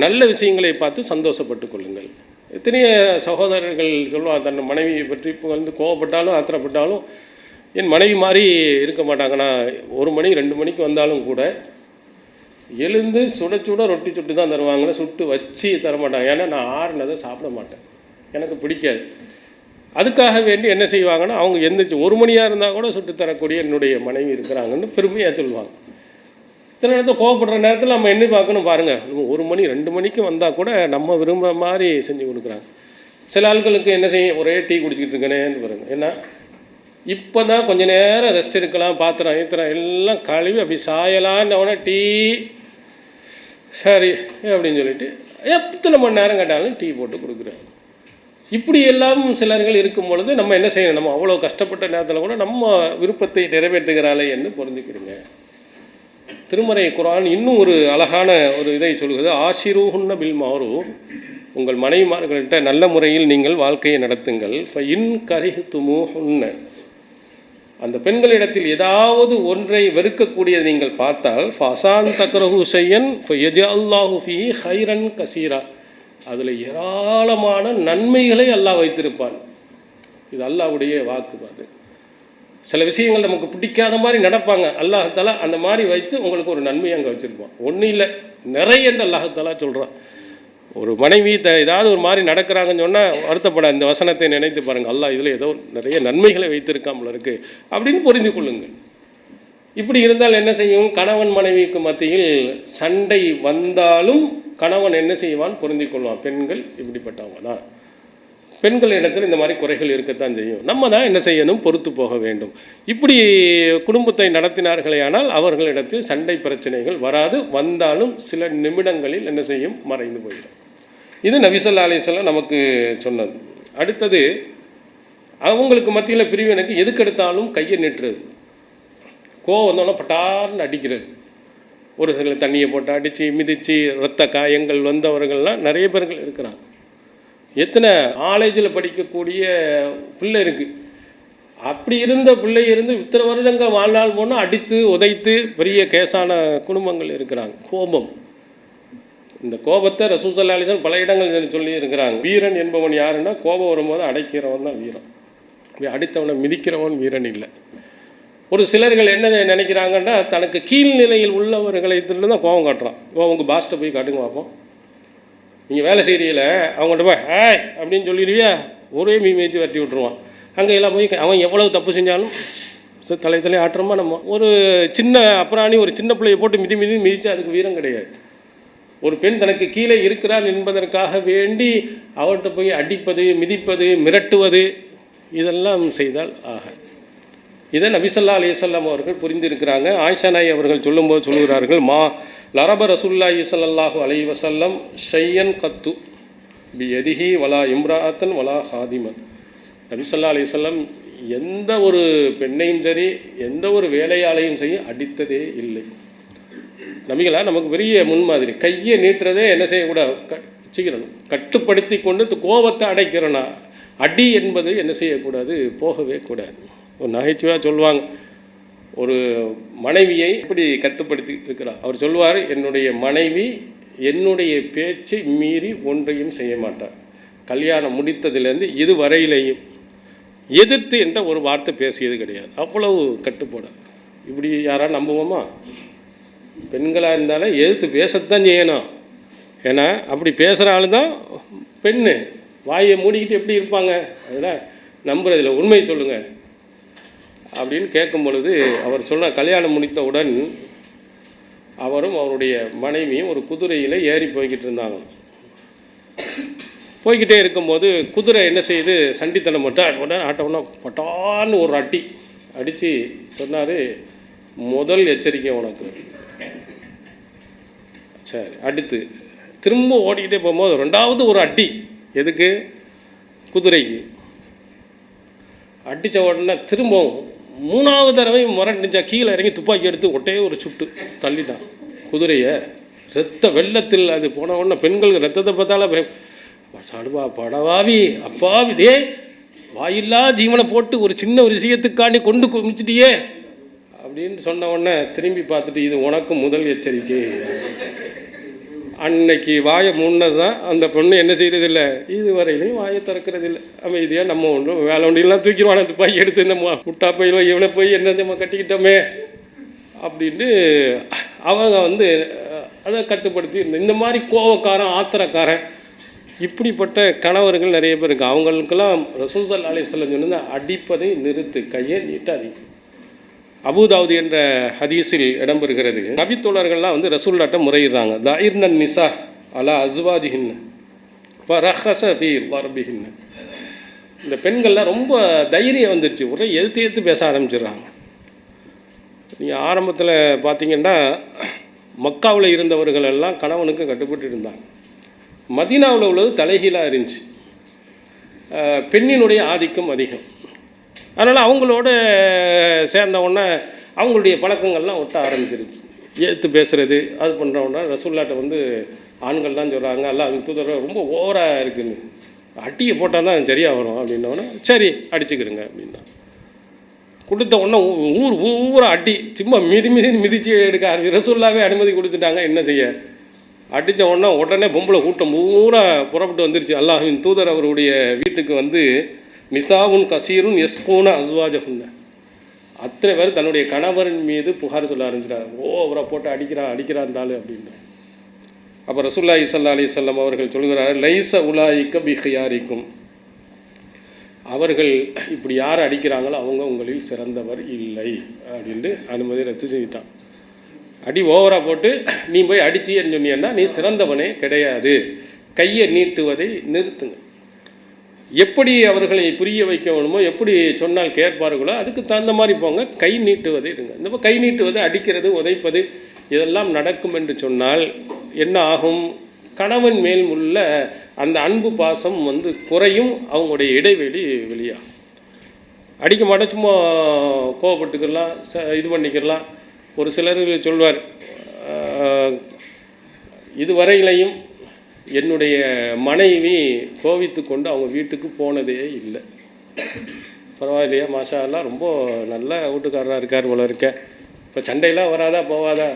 நல்ல விஷயங்களை பார்த்து சந்தோஷப்பட்டு கொள்ளுங்கள். எத்தனையோ சகோதரர்கள் சொல்லுவாங்க, தன்னை மனைவியை பற்றி கோவப்பட்டாலும் ஆத்திரப்பட்டாலும் என் மனைவி மாதிரி இருக்க மாட்டாங்க, நான் 1 மணி 2 மணிக்கு வந்தாலும் கூட எழுந்து சுட ரொட்டி சுட்டு தான் தருவாங்கன்னு, சுட்டு வச்சு தரமாட்டாங்க. ஏன்னா நான் ஆறுனதை சாப்பிட மாட்டேன், எனக்கு பிடிக்காது. அதுக்காக வேண்டி என்ன செய்வாங்கன்னா, அவங்க எந்திரிச்சு 1 மணியாக இருந்தால் கூட சுட்டு தரக்கூடிய என்னுடைய மனைவி இருக்கிறாங்கன்னு பெருமையாக சொல்லுவாங்க. இத்தனை நேரத்தில் கோவப்படுற நேரத்தில் நம்ம என்ன பார்க்கணும் பாருங்கள், 1 மணி 2 மணிக்கு வந்தால் கூட நம்ம விரும்புகிற மாதிரி செஞ்சு கொடுக்குறாங்க. சில ஆட்களுக்கு என்ன செய்யும், ஒரே டீ குடிச்சிக்கிட்டு இருக்கேனேன்னு பாருங்கள். ஏன்னா இப்போ தான் கொஞ்சம் நேரம் ரெஸ்ட் எடுக்கலாம், பாத்திரம் எல்லாம் கழுவி அப்படி சாயலான்னு டீ சரி அப்படின்னு சொல்லிட்டு எத்தனை மணி நேரம் கேட்டாலும் டீ போட்டு கொடுக்குறாங்க. இப்படி எல்லாம் சிலர்கள் இருக்கும் பொழுது நம்ம என்ன செய்யணும், நம்ம அவ்வளோ கஷ்டப்பட்ட நேரத்தில் கூட நம்ம விருப்பத்தை நிறைவேற்றுகிறாளே என்று புரிஞ்சுக்கிடுங்க. திருமறை குர்ஆன் இன்னும் ஒரு அழகான ஒரு இதை சொல்கிறது, ஆஷிரூஹுன்ன பில் மஅரூஃப், உங்கள் மனைவிமார்கள்ட்ட நல்ல முறையில் நீங்கள் வாழ்க்கையை நடத்துங்கள். ஃபஇன் கரிஹ்துமூஹுன்ன, அந்த பெண்களிடத்தில் ஏதாவது ஒன்றை வெறுக்கக்கூடியதை நீங்கள் பார்த்தால், ஃபசான் தக்ரஹு ஷையன் ஃபயஜஅல்லாஹு ஃபீஹி ஹைரன் கசீரா, அதில் ஏராளமான நன்மைகளை அல்லாஹ் வைத்திருப்பான். இது அல்லாஹ்வுடைய வாக்குபாது. சில விஷயங்கள் நமக்கு பிடிக்காத மாதிரி நடப்பாங்க, அல்லாஹ் அந்த மாதிரி வைத்து உங்களுக்கு ஒரு நன்மையை அங்கே வச்சுருப்பான். ஒன்றும் இல்லை, நிறைய என்று அல்லாஹ் சொல்கிறான். ஒரு மனைவி ஏதாவது ஒரு மாதிரி நடக்கிறாங்கன்னு சொன்னால் வருத்தப்பட, இந்த வசனத்தை நினைத்து பாருங்கள், அல்லாஹ் இதில் ஏதோ நிறைய நன்மைகளை வைத்திருக்காமல் இருக்குது அப்படின்னு புரிந்து கொள்ளுங்கள். இப்படி இருந்தால் என்ன செய்யும்? கணவன் மனைவிக்கு மத்தியில் சண்டை வந்தாலும் கணவன் என்ன செய்வான்? பொருந்திக் கொள்வான். பெண்கள் இப்படிப்பட்டவங்க தான். பெண்களிடத்தில் இந்த மாதிரி குறைகள் இருக்கத்தான் செய்யும். நம்ம தான் என்ன செய்யணும்? பொறுத்து போக வேண்டும். இப்படி குடும்பத்தை நடத்தினார்களே ஆனால் அவர்களிடத்தில் சண்டை பிரச்சனைகள் வராது. வந்தாலும் சில நிமிடங்களில் என்ன செய்யும்? மறைந்து போயிடும். இது நபி ஸல்லல்லாஹு அலைஹி வஸல்லம் நமக்கு சொன்னது. அடுத்தது, அவங்களுக்கு மத்தியில் பிரிவினைக்கு எதுக்கெடுத்தாலும் கையை நீட்டுறது, கோவம் வந்தோன்னா பட்டார்னு அடிக்கிறது. ஒரு சில தண்ணியை போட்டு அடித்து மிதித்து இரத்த காயங்கள் வந்தவர்கள்லாம் நிறைய பேர்கள் இருக்கிறாங்க. எத்தனை காலேஜில் படிக்கக்கூடிய பிள்ளை இருக்குது. அப்படி இருந்த பிள்ளை இருந்து இத்தனை வருடங்கள் வாழ்நாள் போனால் அடித்து உதைத்து பெரிய கேஸான குடும்பங்கள் இருக்கிறாங்க. கோபம், இந்த கோபத்தை ரசூல் ஸல்லல்லாஹு அலைஹி வஸல்லம் பல இடங்கள் சொல்லி இருக்கிறாங்க. வீரன் என்பவன் யாருன்னா, கோபம் வரும்போது அடைக்கிறவன் தான் வீரன். அடித்தவனை மிதிக்கிறவன் வீரன் இல்லை. ஒரு சிலர்கள் என்ன நினைக்கிறாங்கன்னா, தனக்கு கீழ்நிலையில் உள்ளவர்களை தான் கோபம் காட்டுறான். உங்கள் பாஸ்ட்டை போய் காட்டுங்க பார்ப்போம். நீங்கள் வேலை செய்கிறீங்கள, அவங்கள்ட்ட போய் ஹேய் அப்படின்னு சொல்லிடுவியா, ஒரே மீச்சு வெட்டி விட்ருவான். அங்கே எல்லாம் போய் அவன் எவ்வளவு தப்பு செஞ்சாலும் தலை ஆட்டுறோமா நம்ம. ஒரு சின்ன அப்புறாணி ஒரு சின்ன பிள்ளையை போட்டு மிதித்து அதுக்கு வீரம் கிடையாது. ஒரு பெண் தனக்கு கீழே இருக்கிறாள் என்பதற்காக வேண்டி அவர்கிட்ட போய் அடிப்பது, மிதிப்பது, மிரட்டுவது இதெல்லாம் செய்தால் ஆகாது. இதை நபி ஸல்லல்லாஹு அலைஹி வஸல்லம் அவர்கள் புரிந்திருக்கிறாங்க. ஆயிஷா நாய் அவர்கள் சொல்லும்போது சொல்கிறார்கள், லரப ரசூலுல்லாஹி ஸல்லல்லாஹு அலைஹி வஸல்லம் ஷையன் கத்து பி யதிஹி வலா இம்ராஅத்தன் வலா ஹாதிமன். நபி ஸல்லல்லாஹு அலைஹி வஸல்லம் எந்த ஒரு பெண்ணையும் சரி எந்த ஒரு வேலையாளையும் சரி அடித்ததே இல்லை. நபிகளா நமக்கு பெரிய முன்மாதிரி. கையை நீட்டுறதே என்ன செய்யக்கூடாது? வச்சுக்கிறணும், கட்டுப்படுத்தி கொண்டு கோபத்தை அடைக்கிறனா. அடி என்பது என்ன செய்யக்கூடாது? போகவே கூடாது. ஒரு நகைச்சுவாக சொல்லுவாங்க, ஒரு மனைவியை இப்படி கட்டுப்படுத்தி இருக்கிறார். அவர் சொல்லுவார், என்னுடைய மனைவி என்னுடைய பேச்சை மீறி ஒன்றையும் செய்ய மாட்டார். கல்யாணம் முடித்ததிலேருந்து இது வரையிலையும் எதிர்த்து என்ற ஒரு வார்த்தை பேசியது கிடையாது. அவ்வளவு கட்டுப்பாடு. இப்படி யாராவது நம்புவோமா? பெண்களாக இருந்தாலும் எதிர்த்து பேசத்தான் செய்யணும். ஏன்னா அப்படி பேசுகிற ஆள் தான் பெண்ணு. வாயை மூடிக்கிட்டு எப்படி இருப்பாங்க? அதெல்லாம் நம்புறதில்ல. உண்மை சொல்லுங்கள் அப்படின்னு கேட்கும் பொழுது அவர் சொன்ன, கல்யாணம் முடித்தவுடன் அவரும் அவருடைய மனைவியும் ஒரு குதிரையில் ஏறி போய்கிட்டு இருந்தாங்க. போய்கிட்டே இருக்கும்போது குதிரை என்ன செய்யுது? சண்டித்தனம் மட்டும் ஆட்டோன்னா பட்டான்னு ஒரு அடித்து சொன்னார், முதல் எச்சரிக்கை உனக்கு. சரி, அடுத்து திரும்ப ஓடிக்கிட்டே போகும்போது ரெண்டாவது ஒரு அடி. எதுக்கு? குதிரைக்கு. அடித்த உடனே திரும்பவும் மூணாவது தடவை முரண்டிச்சா கீழே இறங்கி துப்பாக்கி எடுத்து ஒட்டே ஒரு சுட்டு தள்ளிட்டான் குதிரையை. ரத்த வெள்ளத்தில் அது போன உடனே பெண்களுக்கு ரத்தத்தை பார்த்தால சடுவா படவாவி அப்பாவி, டே வாயில்லா ஜீவனை போட்டு ஒரு சின்ன ஒரு விஷயத்துக்காண்டி கொண்டு குமிச்சிட்டியே அப்படின்னு சொன்ன உடனே திரும்பி பார்த்துட்டு, இது உனக்கு முதல் எச்சரிக்கை. அன்னைக்கு வாயை முன்னது தான் அந்த பொண்ணு என்ன செய்கிறதில்லை, இது வரையிலையும் வாயை திறக்கிறதில்லை. அமைதியாக நம்ம ஒன்றும் வேலை ஒன்றிலாம் தூக்கிடுவான துப்பாக்கி எடுத்து இந்த முட்டா போயிடுவா, இவ்வளோ போய் என்ன நம்ம கட்டிக்கிட்டோமே அப்படின்னு அவங்க அதை கட்டுப்படுத்தி இந்த மாதிரி கோவக்காரன் ஆத்திரக்காரன் இப்படிப்பட்ட கணவர்கள் நிறைய பேர் இருக்குது. அவங்களுக்கெல்லாம் ரசூல் ஸல்லல்லாஹு அலைஹி வஸல்லம் சொன்னது, அடிப்பதை நிறுத்து, கையை நீட்டாதீங்க. அபூதாவுது என்ற ஹதீஸில் இடம்பெறுகிறது. நபித்தோழர்கள்லாம் ரசூல்லாட்ட முறையிடுறாங்க, தாயிர்னன் நிசா அலா அஸ்வாஜிஹின்ன ரஹஸ ஃபீ வர்பிஹின்ன. இந்த பெண்கள்லாம் ரொம்ப தைரியம் வந்துருச்சு, ஒரே எதிர்த்து பேச ஆரம்பிச்சிடுறாங்க. நீங்கள் ஆரம்பத்தில் பார்த்தீங்கன்னா மக்காவில் இருந்தவர்கள் எல்லாம் கணவனுக்கு கட்டுப்பட்டு இருந்தாங்க. மதீனாவில் உள்ளது தலைகீழாக இருந்துச்சு. பெண்ணினுடைய ஆதிக்கம் அதிகம். அதனால் அவங்களோட சேர்ந்தவுடனே அவங்களுடைய பழக்கங்கள்லாம் ஒட்ட ஆரம்பிச்சிருச்சு. ஏற்று பேசுகிறது அது பண்ணுறவுடனே ரசூல்லாட்ட ஆண்கள் தான் சொல்கிறாங்க, எல்லாம் அது தூதர ரொம்ப ஓவராக இருக்குன்னு, அட்டியை போட்டால் தான் சரியாக வரும் அப்படின்னோடனே சரி அடிச்சுக்கிறங்க அப்படின்னா கொடுத்த உடனே ஊரை அடி சும்மா மிதிச்சு எடுக்க ரசூல்லாவே அனுமதி கொடுத்துட்டாங்க. என்ன செய்ய? அடித்த உடனே பொம்பளை கூட்டம் பூரா புறப்பட்டு வந்துருச்சு. அல்லாஹ்வின் தூதர் அவருடைய வீட்டுக்கு நிசாவுன் கசீருன் எஸ்கூன அஸ்வாஜகுன்ன, அத்தனை பேர் தன்னுடைய கணவரின் மீது புகார் சொல்ல ஆரம்பிச்சிட்டார். அவரை போட்டு அடிக்கிறான் தாள் அப்படின்னு. அப்போ ரசூலுல்லாஹி ஸல்லல்லாஹு அலைஹி வஸல்லம் அவர்கள் சொல்கிறார், லைஸ உலாயிக்க பிஹியாரிக்கும், அவர்கள் இப்படி யார் அடிக்கிறாங்களோ அவங்க உங்களில் சிறந்தவர் இல்லை அப்படின்ட்டு அனுமதி ரத்து செஞ்சுட்டான். அடி ஓவராக போட்டு நீ போய் அடிச்சின்னு சொன்னீங்கன்னா நீ சிறந்தவனே கிடையாது, கையை நீட்டுவதை நிறுத்துங்க. எப்படி அவர்களை புரிய வைக்க வேணுமோ, எப்படி சொன்னால் கேட்பார்களோ அதுக்கு தகுந்த மாதிரி போங்க, கை நீட்டுவதை இருங்க. இந்த கை நீட்டுவது, அடிக்கிறது, உதைப்பது இதெல்லாம் நடக்கும் என்று சொன்னால் என்ன ஆகும்? கணவன் மேல் உள்ள அந்த அன்பு பாசம் குறையும், அவங்களுடைய இடைவெளி வெளியாகும். அடிக்க மாட்டோம், சும்மா கோவப்பட்டுக்கலாம், இது பண்ணிக்கலாம். ஒரு சிலர் சொல்வார், இதுவரையிலையும் என்னுடைய மனைவி கோவித்து கொண்டு அவங்க வீட்டுக்கு போனதே இல்லை. பரவாயில்லையா, மாஷா அல்லா, ரொம்ப நல்ல வீட்டுக்காரராக இருக்கார் போல இருக்க, இப்போ சண்டையெல்லாம் வராதா போவாதா?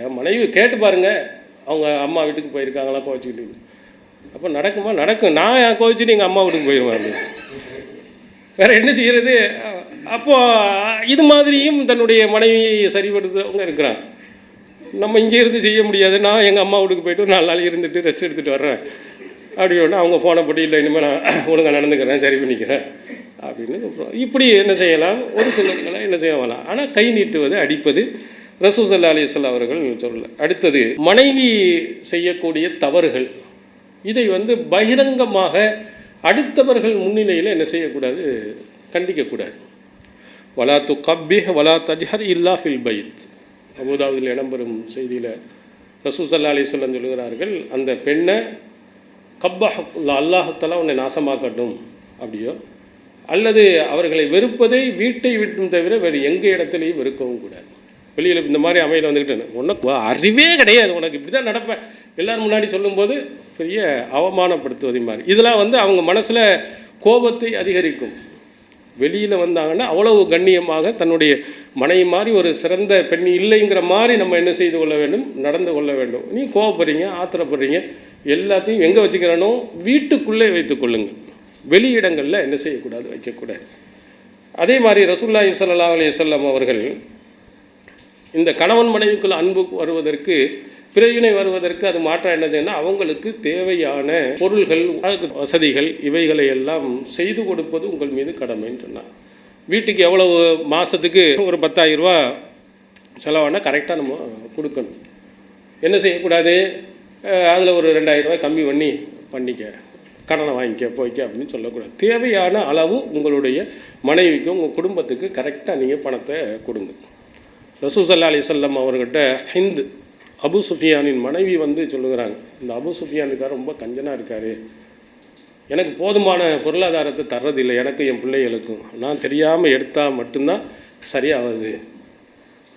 என் மனைவி கேட்டு பாருங்கள், அவங்க அம்மா வீட்டுக்கு போயிருக்காங்களா கோவிச்சுக்கிட்டு. அப்போ நடக்குமா? நடக்கும். நான் என் கோவிச்சுட்டு எங்கள் அம்மா வீட்டுக்கு போயிடுவேன். வேறு என்ன செய்கிறது? அப்போது இது மாதிரியும் தன்னுடைய மனைவியை சரிபடுத்துறவங்க இருக்கிறாங்க. நம்ம இங்கே இருந்து செய்ய முடியாது, நான் எங்கள் அம்மா வீட்டுக்கு போய்ட்டு 4 நாள் இருந்துட்டு ரெஸ்ட் எடுத்துகிட்டு வர்றேன் அப்படின்னு அவங்க ஃபோனை போட்டு, இல்லை இனிமேல் நான் ஒழுங்காக நடந்துக்கிறேன், சரி பண்ணிக்கிறேன் அப்படின்னு இப்படி என்ன செய்யலாம்? ஒரு சிலர்களை என்ன செய்யலாம். ஆனால் கை நீட்டுவது, அடிப்பது ரசூல் ஸல்லல்லாஹு அலைஹி வஸல்லம் அவர்கள் சொல்லல. அடுத்தது மனைவி செய்யக்கூடிய தவறுகள், இதை பகிரங்கமாக அடுத்தவர்கள் முன்னிலையில் என்ன செய்யக்கூடாது? கண்டிக்கக்கூடாது. வலா துகப்பிஹ் வலா தஜ்ஹர் இல்லா ஃபில் பைத். அபூதாவுதில் இடம்பெறும் செய்தியில் ரசூல் ஸல்லல்லாஹு அலைஹி வஸல்லம் சொல்கிறார்கள், அந்த பெண்ணை கப்பஹ் அல்லாஹ் தஆலா உன்னை நாசமாக்கட்டும் அப்படியோ, அல்லது அவர்களை வெறுப்பதை வீட்டை விட்டும் தவிர வேறு எங்கே இடத்துலையும் வெறுக்கவும் கூடாது. வெளியில் இந்த மாதிரி அமையில் வந்துக்கிட்டு உனக்கு அறிவே கிடையாது, உனக்கு இப்படி தான் நடப்பேன் எல்லோரும் முன்னாடி சொல்லும்போது பெரிய அவமானப்படுத்துவதை மாதிரி. இதெல்லாம் அவங்க மனசில் கோபத்தை அதிகரிக்கும். வெளியில் வந்தாங்கன்னா அவ்வளவு கண்ணியமாக தன்னுடைய மனைவி மாதிரி ஒரு சிறந்த பெண் இல்லைங்கிற மாதிரி நம்ம என்ன செய்து கொள்ள வேண்டும்? நடந்து கொள்ள வேண்டும். நீ கோபப்படுறீங்க, ஆத்திரப்படுறீங்க, எல்லாத்தையும் எங்கே வச்சுக்கிறனோ வீட்டுக்குள்ளே வைத்து கொள்ளுங்கள். வெளி இடங்களில் என்ன செய்யக்கூடாது? வைக்கக்கூடாது. அதே மாதிரி ரசூலுல்லாஹி ஸல்லல்லாஹு அலைஹி வஸல்லம் அவர்கள் இந்த கணவன் மனைவிக்குள் அன்பு வருவதற்கு, பிரிவினை வருவதற்கு அது மாற்றம் என்ன செய்யணும்? அவங்களுக்கு தேவையான பொருள்கள், வசதிகள் இவைகளை எல்லாம் செய்து கொடுப்பது உங்கள் மீது கடமைன்னு சொன்னார். வீட்டுக்கு எவ்வளவு மாதத்துக்கு ஒரு 10,000 ரூபா செலவானா கரெக்டாக நம்ம கொடுக்கணும். என்ன செய்யக்கூடாது? அதில் ஒரு 2,000 ரூபாய் கம்மி பண்ணிக்க, கடனை வாங்கிக்க போய்க்க அப்படின்னு சொல்லக்கூடாது. தேவையான அளவு உங்களுடைய மனைவிக்கு, உங்கள் குடும்பத்துக்கு கரெக்டாக நீங்கள் பணத்தை கொடுங்க. ரசூல் ஸல்லல்லாஹு அலைஹி வஸல்லம் அவர்கிட்ட ஹிந்த் அபு சுஃபியானின் மனைவி சொல்லுகிறாங்க, இந்த அபு சுஃபியான் இருக்கார், ரொம்ப கஞ்சனாக இருக்கார், எனக்கு போதுமான பொருளாதாரத்தை தர்றதில்லை, எனக்கு என் பிள்ளைகளுக்கும், நான் தெரியாமல் எடுத்தால் மட்டும்தான் சரியாகுது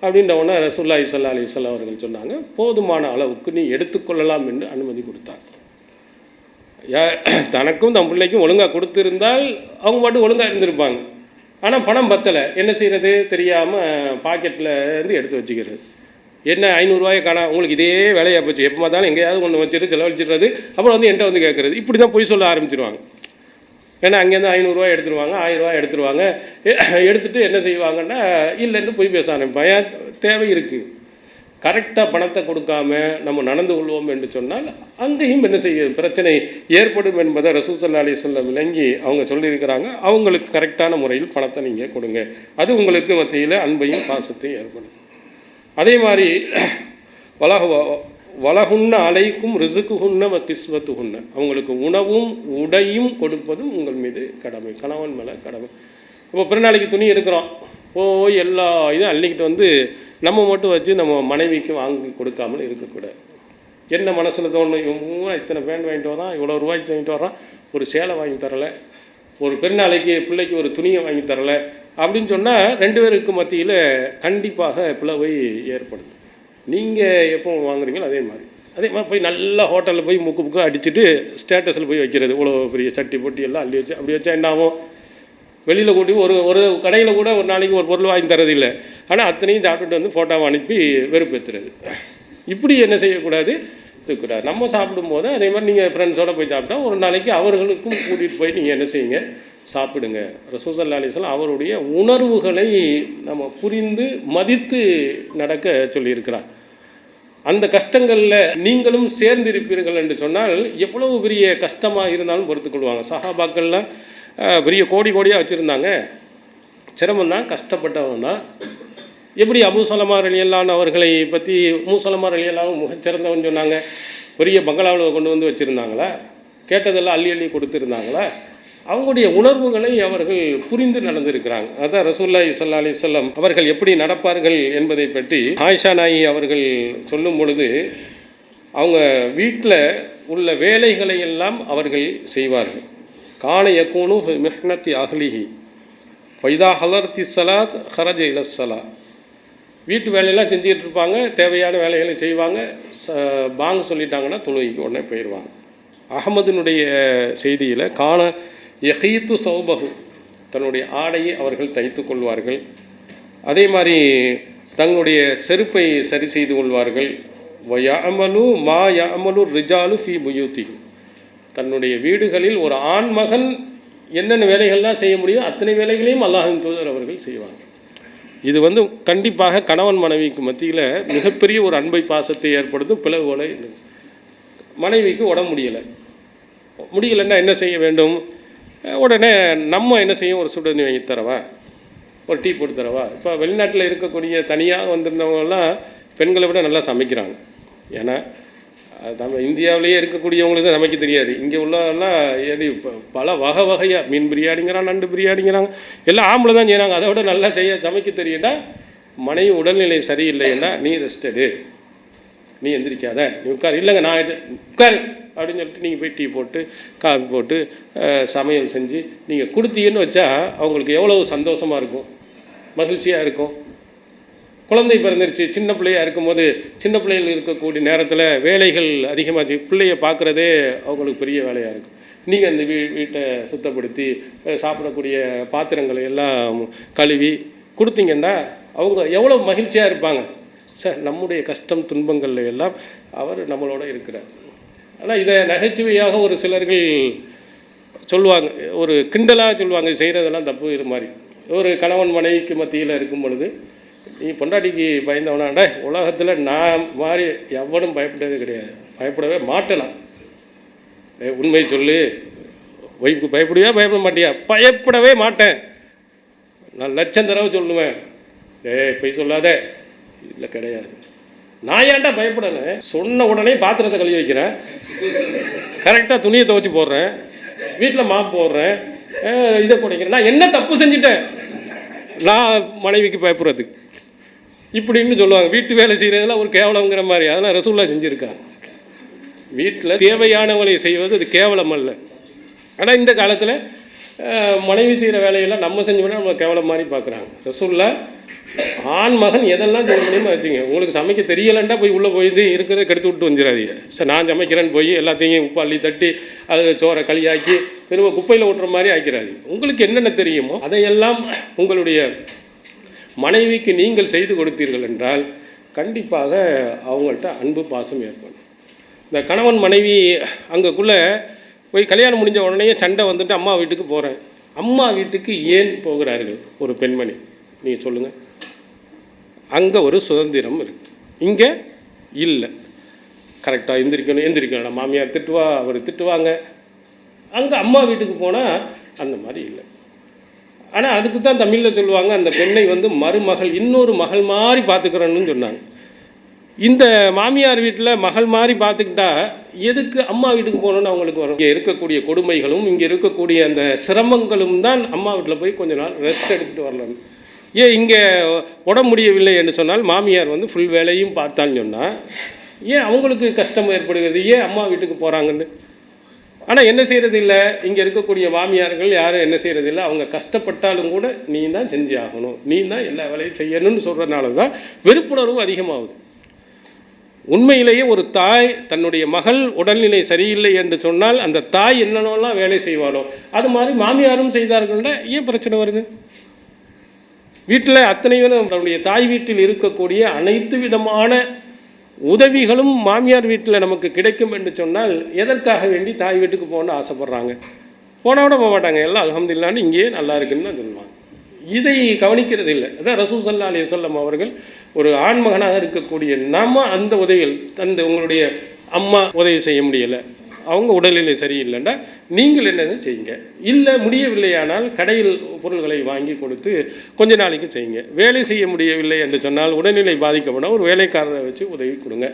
அப்படின்ற உடனே ரசூலுல்லாஹி ஸல்லல்லாஹு அலைஹி வஸல்லம் அவர்கள் சொன்னாங்க, போதுமான அளவுக்கு நீ எடுத்துக்கொள்ளலாம் என்று அனுமதி கொடுத்தாங்க. தனக்கும் தன் பிள்ளைக்கும் ஒழுங்காக கொடுத்துருந்தால் அவங்க மட்டும் ஒழுங்காக இருந்திருப்பாங்க. ஆனால் பணம் பத்தலை, என்ன செய்கிறது தெரியாமல் பாக்கெட்டில் இருந்து எடுத்து வச்சுக்கிறது. என்ன 500 ரூபாயை காணா, உங்களுக்கு இதே வேலையாக போச்சு, எப்போ பார்த்தாலும் எங்கேயாவது ஒன்று வச்சுட்டு செலவழிச்சிடுறது, அப்புறம் என்கிட்ட கேட்குறது. இப்படி தான் பொய் சொல்ல ஆரம்பிச்சிருவாங்க. ஏன்னா அங்கேருந்து 500 ரூபாய் எடுத்துருவாங்க, 1000 ரூபாய் எடுத்துருவாங்க. எடுத்துகிட்டு என்ன செய்வாங்கன்னா இல்லைன்னு பொய் பேச ஆரம்பிப்பாங்க. ஏன்? தேவை இருக்குது. கரெக்டாக பணத்தை கொடுக்காம நம்ம நடந்து கொள்வோம் என்று சொன்னால் அங்கேயும் என்ன செய்ய பிரச்சனை ஏற்படும் என்பதை ரசூல் ஸல்லல்லாஹு அலைஹி வஸல்லம் விளங்கி அவங்க சொல்லியிருக்கிறாங்க. அவங்களுக்கு கரெக்டான முறையில் பணத்தை நீங்கள் கொடுங்க, அது உங்களுக்கு மத்தியில் அன்பையும் பாசத்தையும் ஏற்படும். அதே மாதிரி வலகுன்ன அலைக்கும் ரிசுக்குஹுன்ன வ கிஸ்வத்துஹுன்ன, அவங்களுக்கு உணவும் உடையும் கொடுப்பதும் உங்கள் மீது கடமை, கணவன் மேலே கடமை. இப்போ பிறநாளைக்கு துணி எடுக்கிறோம், போய் எல்லா இதையும் அள்ளிக்கிட்டு நம்ம மட்டும் வச்சு நம்ம மனைவிக்கு வாங்கி கொடுக்காமல் இருக்கக்கூடாது. என்ன மனசில் தோணும், இவங்க இத்தனை பேண்ட் வாங்கிட்டு வரான், இவ்வளோ ரூபாய்க்கு வாங்கிட்டு வரான், ஒரு சேலை வாங்கி தரலை, ஒரு பெருநாளைக்கு பிள்ளைக்கு ஒரு துணியை வாங்கி தரலை அப்படின்னு சொன்னால் 2 பேருக்கு மத்தியில் கண்டிப்பாக பிளவை ஏற்படுது. நீங்கள் எப்போ வாங்குறீங்களோ அதே மாதிரி போய் நல்ல ஹோட்டலில் போய் முக்கு அடிச்சுட்டு ஸ்டேட்டஸில் போய் வைக்கிறது, இவ்வளோ பெரிய சட்டி போட்டி எல்லாம் அள்ளி வச்சு அப்படி வச்சா என்ன ஆகும்? வெளியில் கூட்டி ஒரு கடையில் கூட ஒரு நாளைக்கு ஒரு பொருள் வாங்கி தரதில்லை, ஆனால் அத்தனையும் சாப்பிட்டுட்டு ஃபோட்டோவை அனுப்பி வெறுப்பேற்றுறது. இப்படி என்ன செய்யக்கூடாது? இருக்கக்கூடாது. நம்ம சாப்பிடும்போது அதே மாதிரி நீங்கள் ஃப்ரெண்ட்ஸோடு போய் சாப்பிட்டா ஒரு நாளைக்கு அவர்களுக்கும் கூட்டிகிட்டு போய் நீங்கள் என்ன செய்யுங்க? சாப்பிடுங்க. ரசூல் ஸல்லல்லாஹு அலைஹி வஸல்லம் அவருடைய உணர்வுகளை நம்ம புரிந்து மதித்து நடக்க சொல்லியிருக்கிறார். அந்த கஷ்டங்களில் நீங்களும் சேர்ந்திருப்பீர்கள் என்று சொன்னால் எவ்வளவு பெரிய கஷ்டமாக இருந்தாலும் பொறுத்துக்கொள்வாங்க. சஹாபாக்கள்லாம் பெரிய கோடி கோடியாக வச்சுருந்தாங்க. சிரமம் தான், கஷ்டப்பட்டவங்க தான். எப்படி அபூ சலமா ரலியல்லாஹு அவர்களை பற்றி அபூ சலமா ரலியல்லாஹு மிகச்சிறந்தவன் சொன்னாங்க? பெரிய பங்களாவில் கொண்டு வந்து வச்சுருந்தாங்களா? கேட்டதெல்லாம் அள்ளி அள்ளி கொடுத்துருந்தாங்களா? அவங்களுடைய உணர்வுகளை அவர்கள் புரிந்து நடந்திருக்கிறாங்க. அதான் ரசூலுல்லாஹி ஸல்லல்லாஹு அலைஹி வஸல்லம் அவர்கள் எப்படி நடப்பார்கள் என்பதை பற்றி ஆயிஷா நாயகி அவர்கள் சொல்லும் பொழுது, அவங்க வீட்டில் உள்ள வேலைகளை எல்லாம் அவர்கள் செய்வார்கள். கான யகூனு ஃபி மிஹ்னத்தி அஹ்லிஹி ஃபைதா ஹலர்த்தி ஸலாத் ஹரஜ இலஸ்ஸலா. வீட்டு வேலையெல்லாம் செஞ்சுட்டு இருப்பாங்க, தேவையான வேலைகளை செய்வாங்க. பாங்க சொல்லிட்டாங்கன்னா தொழுகைக்கு உடனே போயிடுவாங்க. அஹமதினுடைய செய்தியில் கான யகீத்து சௌபஹு, தன்னுடைய ஆடையை அவர்கள் தைத்து கொள்வார்கள். அதே மாதிரி தங்களுடைய செருப்பை சரி செய்து கொள்வார்கள். வயஅமலு மா யஅமலு ரிஜாலு ஃபி புயூத்தி, தன்னுடைய வீடுகளில் ஒரு ஆண் மகன் என்னென்ன வேலைகள்லாம் செய்ய முடியும் அத்தனை வேலைகளையும் அல்லாஹ்வின் தூதர் அவர்கள் செய்வாங்க. இது கண்டிப்பாக கணவன் மனைவிக்கு மத்தியில் மிகப்பெரிய ஒரு அன்பை பாசத்தை ஏற்படுத்தும். பிளவுகளை மனைவிக்கு உடம்பு முடியலைன்னா என்ன செய்ய வேண்டும்? உடனே நம்ம என்ன செய்யும்? ஒரு சுடு தண்ணி வாங்கி தரவா, ஒரு டீ போட்டு தரவா. இப்போ வெளிநாட்டில் இருக்கக்கூடிய தனியாக வந்திருந்தவங்கெல்லாம் பெண்களை விட நல்லா சமைக்கிறாங்க. ஏன்னா நம்ம இந்தியாவிலேயே இருக்கக்கூடியவங்களுக்கு சமைக்க தெரியாது. இங்கே உள்ளவெல்லாம் இப்போ பல வகையாக மீன் பிரியாணிங்கிறாங்க, நண்டு பிரியாணிங்கிறாங்க, எல்லாம் ஆம்பளை தான் செய்கிறாங்க. அதை விட நல்லா சமைக்க தெரியுன்னா, மனைவி உடல்நிலை சரியில்லைன்னா நீ ரெஸ்டடு, நீ எந்திரிக்காத, நீ உட்கார். இல்லைங்க நான் உட்கார் அப்படின்னு சொல்லிட்டு நீங்கள் போய் டீ போட்டு காஃபி போட்டு சமையல் செஞ்சு நீங்கள் கொடுத்தீங்கன்னு வச்சா அவங்களுக்கு எவ்வளோ சந்தோஷமாக இருக்கும், மகிழ்ச்சியாக இருக்கும். குழந்தை பிறந்துருச்சு, சின்ன பிள்ளையாக இருக்கும்போது சின்ன பிள்ளைகள் இருக்கக்கூடிய நேரத்தில் வேலைகள் அதிகமாச்சு, பிள்ளைய பார்க்குறதே அவங்களுக்கு பெரிய வேலையாக இருக்கும். நீங்கள் அந்த வீட்டை சுத்தப்படுத்தி சாப்பிடக்கூடிய பாத்திரங்களை எல்லாம் கழுவி கொடுத்தீங்கன்னா அவங்க எவ்வளோ மகிழ்ச்சியாக இருப்பாங்க. சார் நம்முடைய கஷ்டம் துன்பங்கள்ல எல்லாம் அவர் நம்மளோட இருக்கிறார். ஆனால் இதை நகைச்சுவையாக ஒரு சிலர்கள் சொல்லுவாங்க, ஒரு கிண்டலாக சொல்லுவாங்க, செய்கிறதெல்லாம் தப்பு. இது மாதிரி ஒரு கணவன் மனைவிக்கு மத்தியில் இருக்கும் பொழுது, நீ பொண்டாட்டிக்கு பயந்தவனாண்ட உலகத்தில் நான் மாதிரி எவனும் பயப்பட்டதே கிடையாது, பயப்படவே மாட்டேலாம். உண்மை சொல்லு, ஒய்ஃபுக்கு பயப்படுவியா பயப்பட மாட்டியா? பயப்படவே மாட்டேன், நான் லட்சம் தடவை சொல்லுவேன். போய் சொல்லாத. இல்லை கிடையாது. நான் ஏன்டா பயப்படணும்? சொன்ன உடனே பாத்திரத்தை கழுவி வைக்கிறேன், கரெக்டாக துணியை துவைச்சி போடுறேன், வீட்டில் மாப்பு போடுறேன், இதை போடுறேன். நான் என்ன தப்பு செஞ்சுட்டேன் நான் மனைவிக்கு பயப்படுறதுக்கு? இப்படின்னு சொல்லுவாங்க. வீட்டு வேலை செய்கிறதுலாம் ஒரு கேவலங்கிற மாதிரி. அதெல்லாம் ரசூலுல்லாஹ் செஞ்சுருக்கா. வீட்டில் தேவையானவங்களை செய்வது அது கேவலம் அல்ல. ஆனால் இந்த காலத்தில் மனைவி செய்கிற வேலையெல்லாம் நம்ம செஞ்சோம்னா நம்ம கேவலம் மாதிரி பார்க்குறாங்க. ரசூலுல்லாஹ் ஆண் மகன் எதெல்லாம் செய்ய முடியுமா வச்சுங்க. உங்களுக்கு சமைக்க தெரியலண்டா போய் உள்ளே போய் இருக்கிறத கெடுத்து விட்டு வந்துடாதீங்க. சார் நான் சமைக்கிறேன்னு போய் எல்லாத்தையும் உப்பு அள்ளி தட்டி அது சோறை களியாக்கி திரும்ப குப்பையில் ஓட்டுற மாதிரி ஆக்கிறாது. உங்களுக்கு என்னென்ன தெரியுமோ அதையெல்லாம் உங்களுடைய மனைவிக்கு நீங்கள் செய்து கொடுத்தீர்கள் என்றால் கண்டிப்பாக அவங்கள்ட்ட அன்பு பாசம் ஏற்படும். இந்த கணவன் மனைவி அங்கக்குள்ளே போய் கல்யாணம் முடிஞ்ச உடனே சண்டை வந்துட்டு அம்மா வீட்டுக்கு போகிறேன். அம்மா வீட்டுக்கு ஏன் போகிறார்கள் ஒரு பெண்மணி? நீங்கள் சொல்லுங்கள். அங்கே ஒரு சுதந்திரம் இருக்குது, இங்கே இல்லை. கரெக்டாக எந்திரிக்கணும். மாமியார் திட்டுவா, அவர் திட்டுவாங்க. அங்கே அம்மா வீட்டுக்கு போனால் அந்த மாதிரி இல்லை. ஆனால் அதுக்கு தான் தமிழில் சொல்லுவாங்க, அந்த பெண்ணை மருமகள், இன்னொரு மகள் மாதிரி பார்த்துக்கிறோன்னு சொன்னாங்க. இந்த மாமியார் வீட்டில் மகள் மாதிரி பார்த்துக்கிட்டா எதுக்கு அம்மா வீட்டுக்கு போகணுன்னு அவங்களுக்கு வரும். இங்கே இருக்கக்கூடிய கொடுமைகளும் இங்கே இருக்கக்கூடிய அந்த சிரமங்களும் தான் அம்மா வீட்டில் போய் கொஞ்ச நாள் ரெஸ்ட் எடுத்துகிட்டு வரலாம். ஏன் இங்கே உடம்பு முடியவில்லை என்று சொன்னால் மாமியார் ஃபுல் வேலையும் பார்த்தான்னு சொன்னால் ஏன் அவங்களுக்கு கஷ்டம் ஏற்படுகிறது? ஏன் அம்மா வீட்டுக்கு போகிறாங்கன்னு. ஆனால் என்ன செய்கிறது இல்லை, இங்கே இருக்கக்கூடிய மாமியார்கள் யாரும் என்ன செய்கிறது இல்லை. அவங்க கஷ்டப்பட்டாலும் கூட நீ தான் செஞ்சு ஆகணும், நீ தான் எல்லா வேலையும் செய்யணும்னு சொல்கிறதுனால தான் வெறுப்புணர்வு அதிகமாகுது. உண்மையிலேயே ஒரு தாய் தன்னுடைய மகள் உடல்நிலை சரியில்லை என்று சொன்னால் அந்த தாய் என்னென்னலாம் வேலை செய்வாளோ அது மாதிரி மாமியாரும் செய்தார்கள்னா ஏன் பிரச்சனை வருது? வீட்டில் அத்தனையும் நம்முடைய தாய் வீட்டில் இருக்கக்கூடிய அனைத்து விதமான உதவிகளும் மாமியார் வீட்டில் நமக்கு கிடைக்கும் என்று சொன்னால் எதற்காக வேண்டி தாய் வீட்டுக்கு போகணுன்னு ஆசைப்பட்றாங்க? போனோட போக மாட்டாங்க, எல்லாம் அல்ஹம்துலில்லாஹ்னு இங்கேயே நல்லா இருக்குன்னு தான் சொல்லுவாங்க. இதை கவனிக்கிறது இல்லை. அதான் ரசூல் ஸல்லல்லாஹு அலைஹி வஸல்லம் அவர்கள் ஒரு ஆண்மகனாக இருக்கக்கூடிய நம்ம அந்த உதவிகள் உங்களுடைய அம்மா உதவி செய்ய முடியலை, அவங்க உடல்நிலை சரியில்லைன்னா நீங்கள் என்னது செய்யுங்க. இல்லை முடியவில்லையானால் கடையில் பொருள்களை வாங்கி கொடுத்து கொஞ்ச நாளைக்கு செய்யுங்க. வேலை செய்ய முடியவில்லை என்று சொன்னால் உடல்நிலை பாதிக்கப்பட ஒரு வேலைக்காரரை வச்சு உதவி கொடுங்க.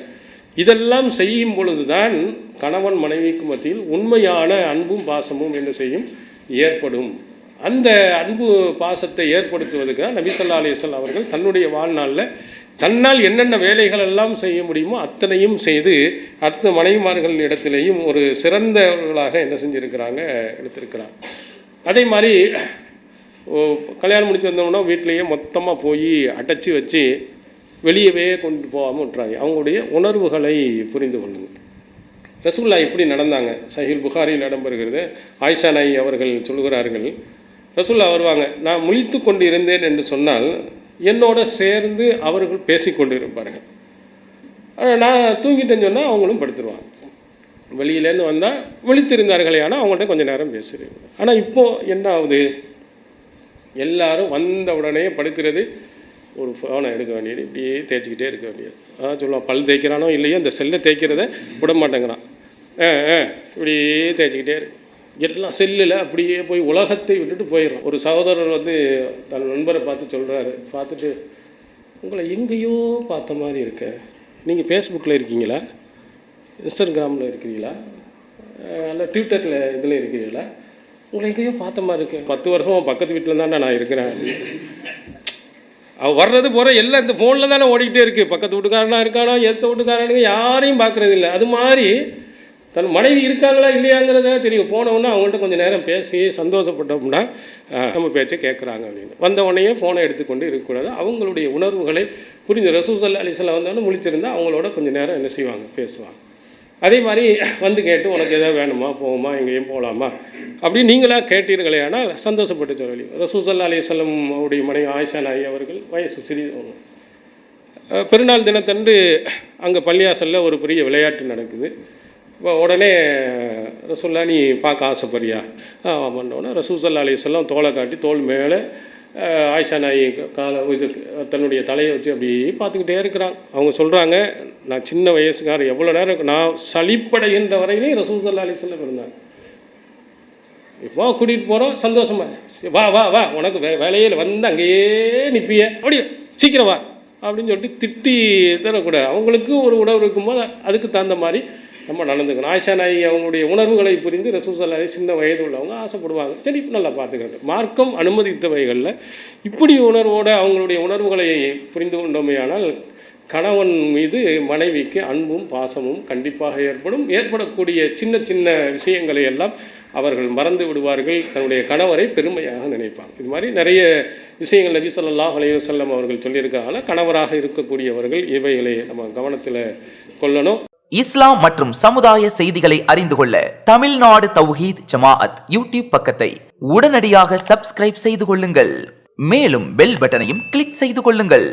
இதெல்லாம் செய்யும் பொழுது தான் கணவன் மனைவிக்கு மத்தியில் உண்மையான அன்பும் பாசமும் என்ன செய்யும் ஏற்படும். அந்த அன்பு பாசத்தை ஏற்படுத்துவதற்கு தான் நபி ஸல்லல்லாஹு அலைஹி வஸல்லம் அவர்கள் தன்னுடைய வாழ்நாளில் தன்னால் என்னென்ன வேலைகள் எல்லாம் செய்ய முடியுமோ அத்தனையும் செய்து அத்தனை மனைவிமார்கள் இடத்திலேயும் ஒரு சிறந்தவர்களாக என்ன செஞ்சுருக்கிறாங்க எடுத்திருக்கிறாங்க. அதே மாதிரி கல்யாணம் முடிச்சு வந்தோம்னா வீட்டிலையே மொத்தமாக போய் அடைச்சி வச்சு வெளியவே கொண்டு போகாமல் விட்டுறாங்க. அவங்களுடைய உணர்வுகளை புரிந்து கொள்ளுங்க. ரசூலுல்லாஹ் எப்படி நடந்தாங்க? சஹீஹ் புகாரியில் இடம்பெறுகிறது. ஆயிஷா நாயி அவர்கள் சொல்கிறார்கள், ரசூலுல்லாஹ் வருவாங்க, நான் முழித்து கொண்டு இருந்தேன் என்று சொன்னால் என்னோட சேர்ந்து அவர்கள் பேசி கொண்டு இருப்பார்கள். ஆனால் நான் தூங்கிட்டேன்னு சொன்னால் அவங்களும் படுத்துருவாங்க. வெளியிலேருந்து வந்தால் விழித்திருந்தார்களே ஆனால் அவங்கள்ட்ட கொஞ்சம் நேரம் பேசுகிறேன். ஆனால் இப்போது என்ன ஆகுது, எல்லாரும் வந்த உடனே படுக்கிறது, ஒரு ஃபோனை எடுக்க வேண்டியது, இப்படியே தேய்ச்சிக்கிட்டே இருக்க வேண்டியது. சொல்லுவான் பல் தேய்க்கிறானோ இல்லையோ அந்த செல்லை தேய்க்கிறத விட மாட்டேங்கிறான். இப்படியே தேய்ச்சிக்கிட்டே இருக்கு. எல்லாம் செல்லில் அப்படியே போய் உலகத்தை விட்டுட்டு போயிடும். ஒரு சகோதரர் தன் நண்பரை பார்த்து சொல்கிறாரு, பார்த்துட்டு உங்களை எங்கேயோ பார்த்த மாதிரி இருக்க, நீங்கள் ஃபேஸ்புக்கில் இருக்கீங்களா, இன்ஸ்டாகிராமில் இருக்கிறீங்களா, இல்லை ட்விட்டரில் இதில் இருக்கிறீங்களா, உங்களை எங்கேயோ பார்த்த மாதிரி இருக்கு. 10 வருஷம் பக்கத்து வீட்டில் தானே நான் இருக்கிறேன். அவள் வர்றது போகிற எல்லாம் இந்த ஃபோனில் தானே ஓடிக்கிட்டே இருக்குது. பக்கத்து வீட்டுக்காரனா இருக்கானோ எத்த வீட்டுக்காரனுங்க யாரையும் பார்க்குறது இல்லை. அது மாதிரி தன் மனைவி இருக்காங்களா இல்லையாங்கிறத தெரியும். போனவுடனே அவங்கள்ட்ட கொஞ்சம் நேரம் பேசி சந்தோஷப்பட்டோம்னா நம்ம பேச்சை கேட்குறாங்க அப்படின்னு. வந்த உடனே ஃபோனை எடுத்துக்கொண்டு இருக்கக்கூடாது. அவங்களுடைய உணர்வுகளை புரிஞ்சு ரசூல் ஸல்லல்லாஹு அலைஹி வஸல்லம் வந்தாலும் முழிச்சிருந்தால் அவங்களோட கொஞ்சம் நேரம் என்ன செய்வாங்க, பேசுவாங்க. அதே மாதிரி வந்து கேட்டு உனக்கு எதாவது வேணுமா, போகுமா, எங்கேயும் போகலாமா அப்படின்னு நீங்களாக கேட்டீர்களே ஆனால் சந்தோஷப்பட்டு சொல்லி. ரசூல் ஸல்லல்லாஹு அலைஹி வஸல்லம் அவருடைய மனைவி ஆயிஷா நாயி அவர்கள் வயசு சிறியவங்க. பெருநாள் தினத்தன்று அங்கே பள்ளியாசலில் ஒரு பெரிய விளையாட்டு நடக்குது. இப்போ உடனே ரசூலுல்லாஹ் நீ பார்க்க ஆசைப்படுறியா? ஆமாண்டோன்னா ரசூல் ஸல்லல்லாஹு அலைஹி வஸல்லம் தோலை காட்டி தோல் மேலே ஆயிஷா நாயி இது தன்னுடைய தலையை வச்சு அப்படியே பார்த்துக்கிட்டே இருக்கிறாங்க. அவங்க சொல்கிறாங்க, நான் சின்ன வயசுக்காரர் எவ்வளோ நேரம் நான் சலிப்படைகின்ற வரையிலையும் ரசூல் ஸல்லல்லாஹு அலைஹி வஸல்லம் இருந்தாங்க. இப்போ கூட்டிகிட்டு போகிறோம், சந்தோஷமாக வா வா வா, உனக்கு வேலையில் வந்து அங்கேயே நிற்பிய, அப்படி சீக்கிரம் வா அப்படின்னு சொல்லிட்டு திட்டி தரக்கூடாது. அவங்களுக்கு ஒரு உணர்வு இருக்கும்போது அதுக்கு தகுந்த மாதிரி நம்ம நடந்துக்கணும். ஆயிஷா நாயி அவங்களுடைய உணர்வுகளை புரிந்து ரசூல் ஸல்லல்லாஹு அலைஹி சின்ன வயது உள்ளவங்க ஆசைப்படுவாங்க. சரி நல்லா பார்த்துக்கிட்டு மார்க்கம் அனுமதித்தவைகளில் இப்படி உணர்வோடு அவங்களுடைய உணர்வுகளை புரிந்து கொண்டோமையானால் கணவன் மீது மனைவிக்கு அன்பும் பாசமும் கண்டிப்பாக ஏற்படும். ஏற்படக்கூடிய சின்ன சின்ன விஷயங்களை எல்லாம் அவர்கள் மறந்து விடுவார்கள். தன்னுடைய கணவரை பெருமையாக நினைப்பாங்க. இது மாதிரி நிறைய விஷயங்கள் நபி ஸல்லல்லாஹு அலைஹி வஸல்லம் அவர்கள் சொல்லியிருக்கிறாங்க. கணவராக இருக்கக்கூடியவர்கள் இவைகளை நம்ம கவனத்தில் கொள்ளணும். இஸ்லாம் மற்றும் சமுதாய செய்திகளை அறிந்து கொள்ள தமிழ்நாடு தௌஹீத் ஜமாஅத் யூடியூப் பக்கத்தை உடனடியாக சப்ஸ்கிரைப் செய்து கொள்ளுங்கள். மேலும் பெல் பட்டனையும் கிளிக் செய்து கொள்ளுங்கள்.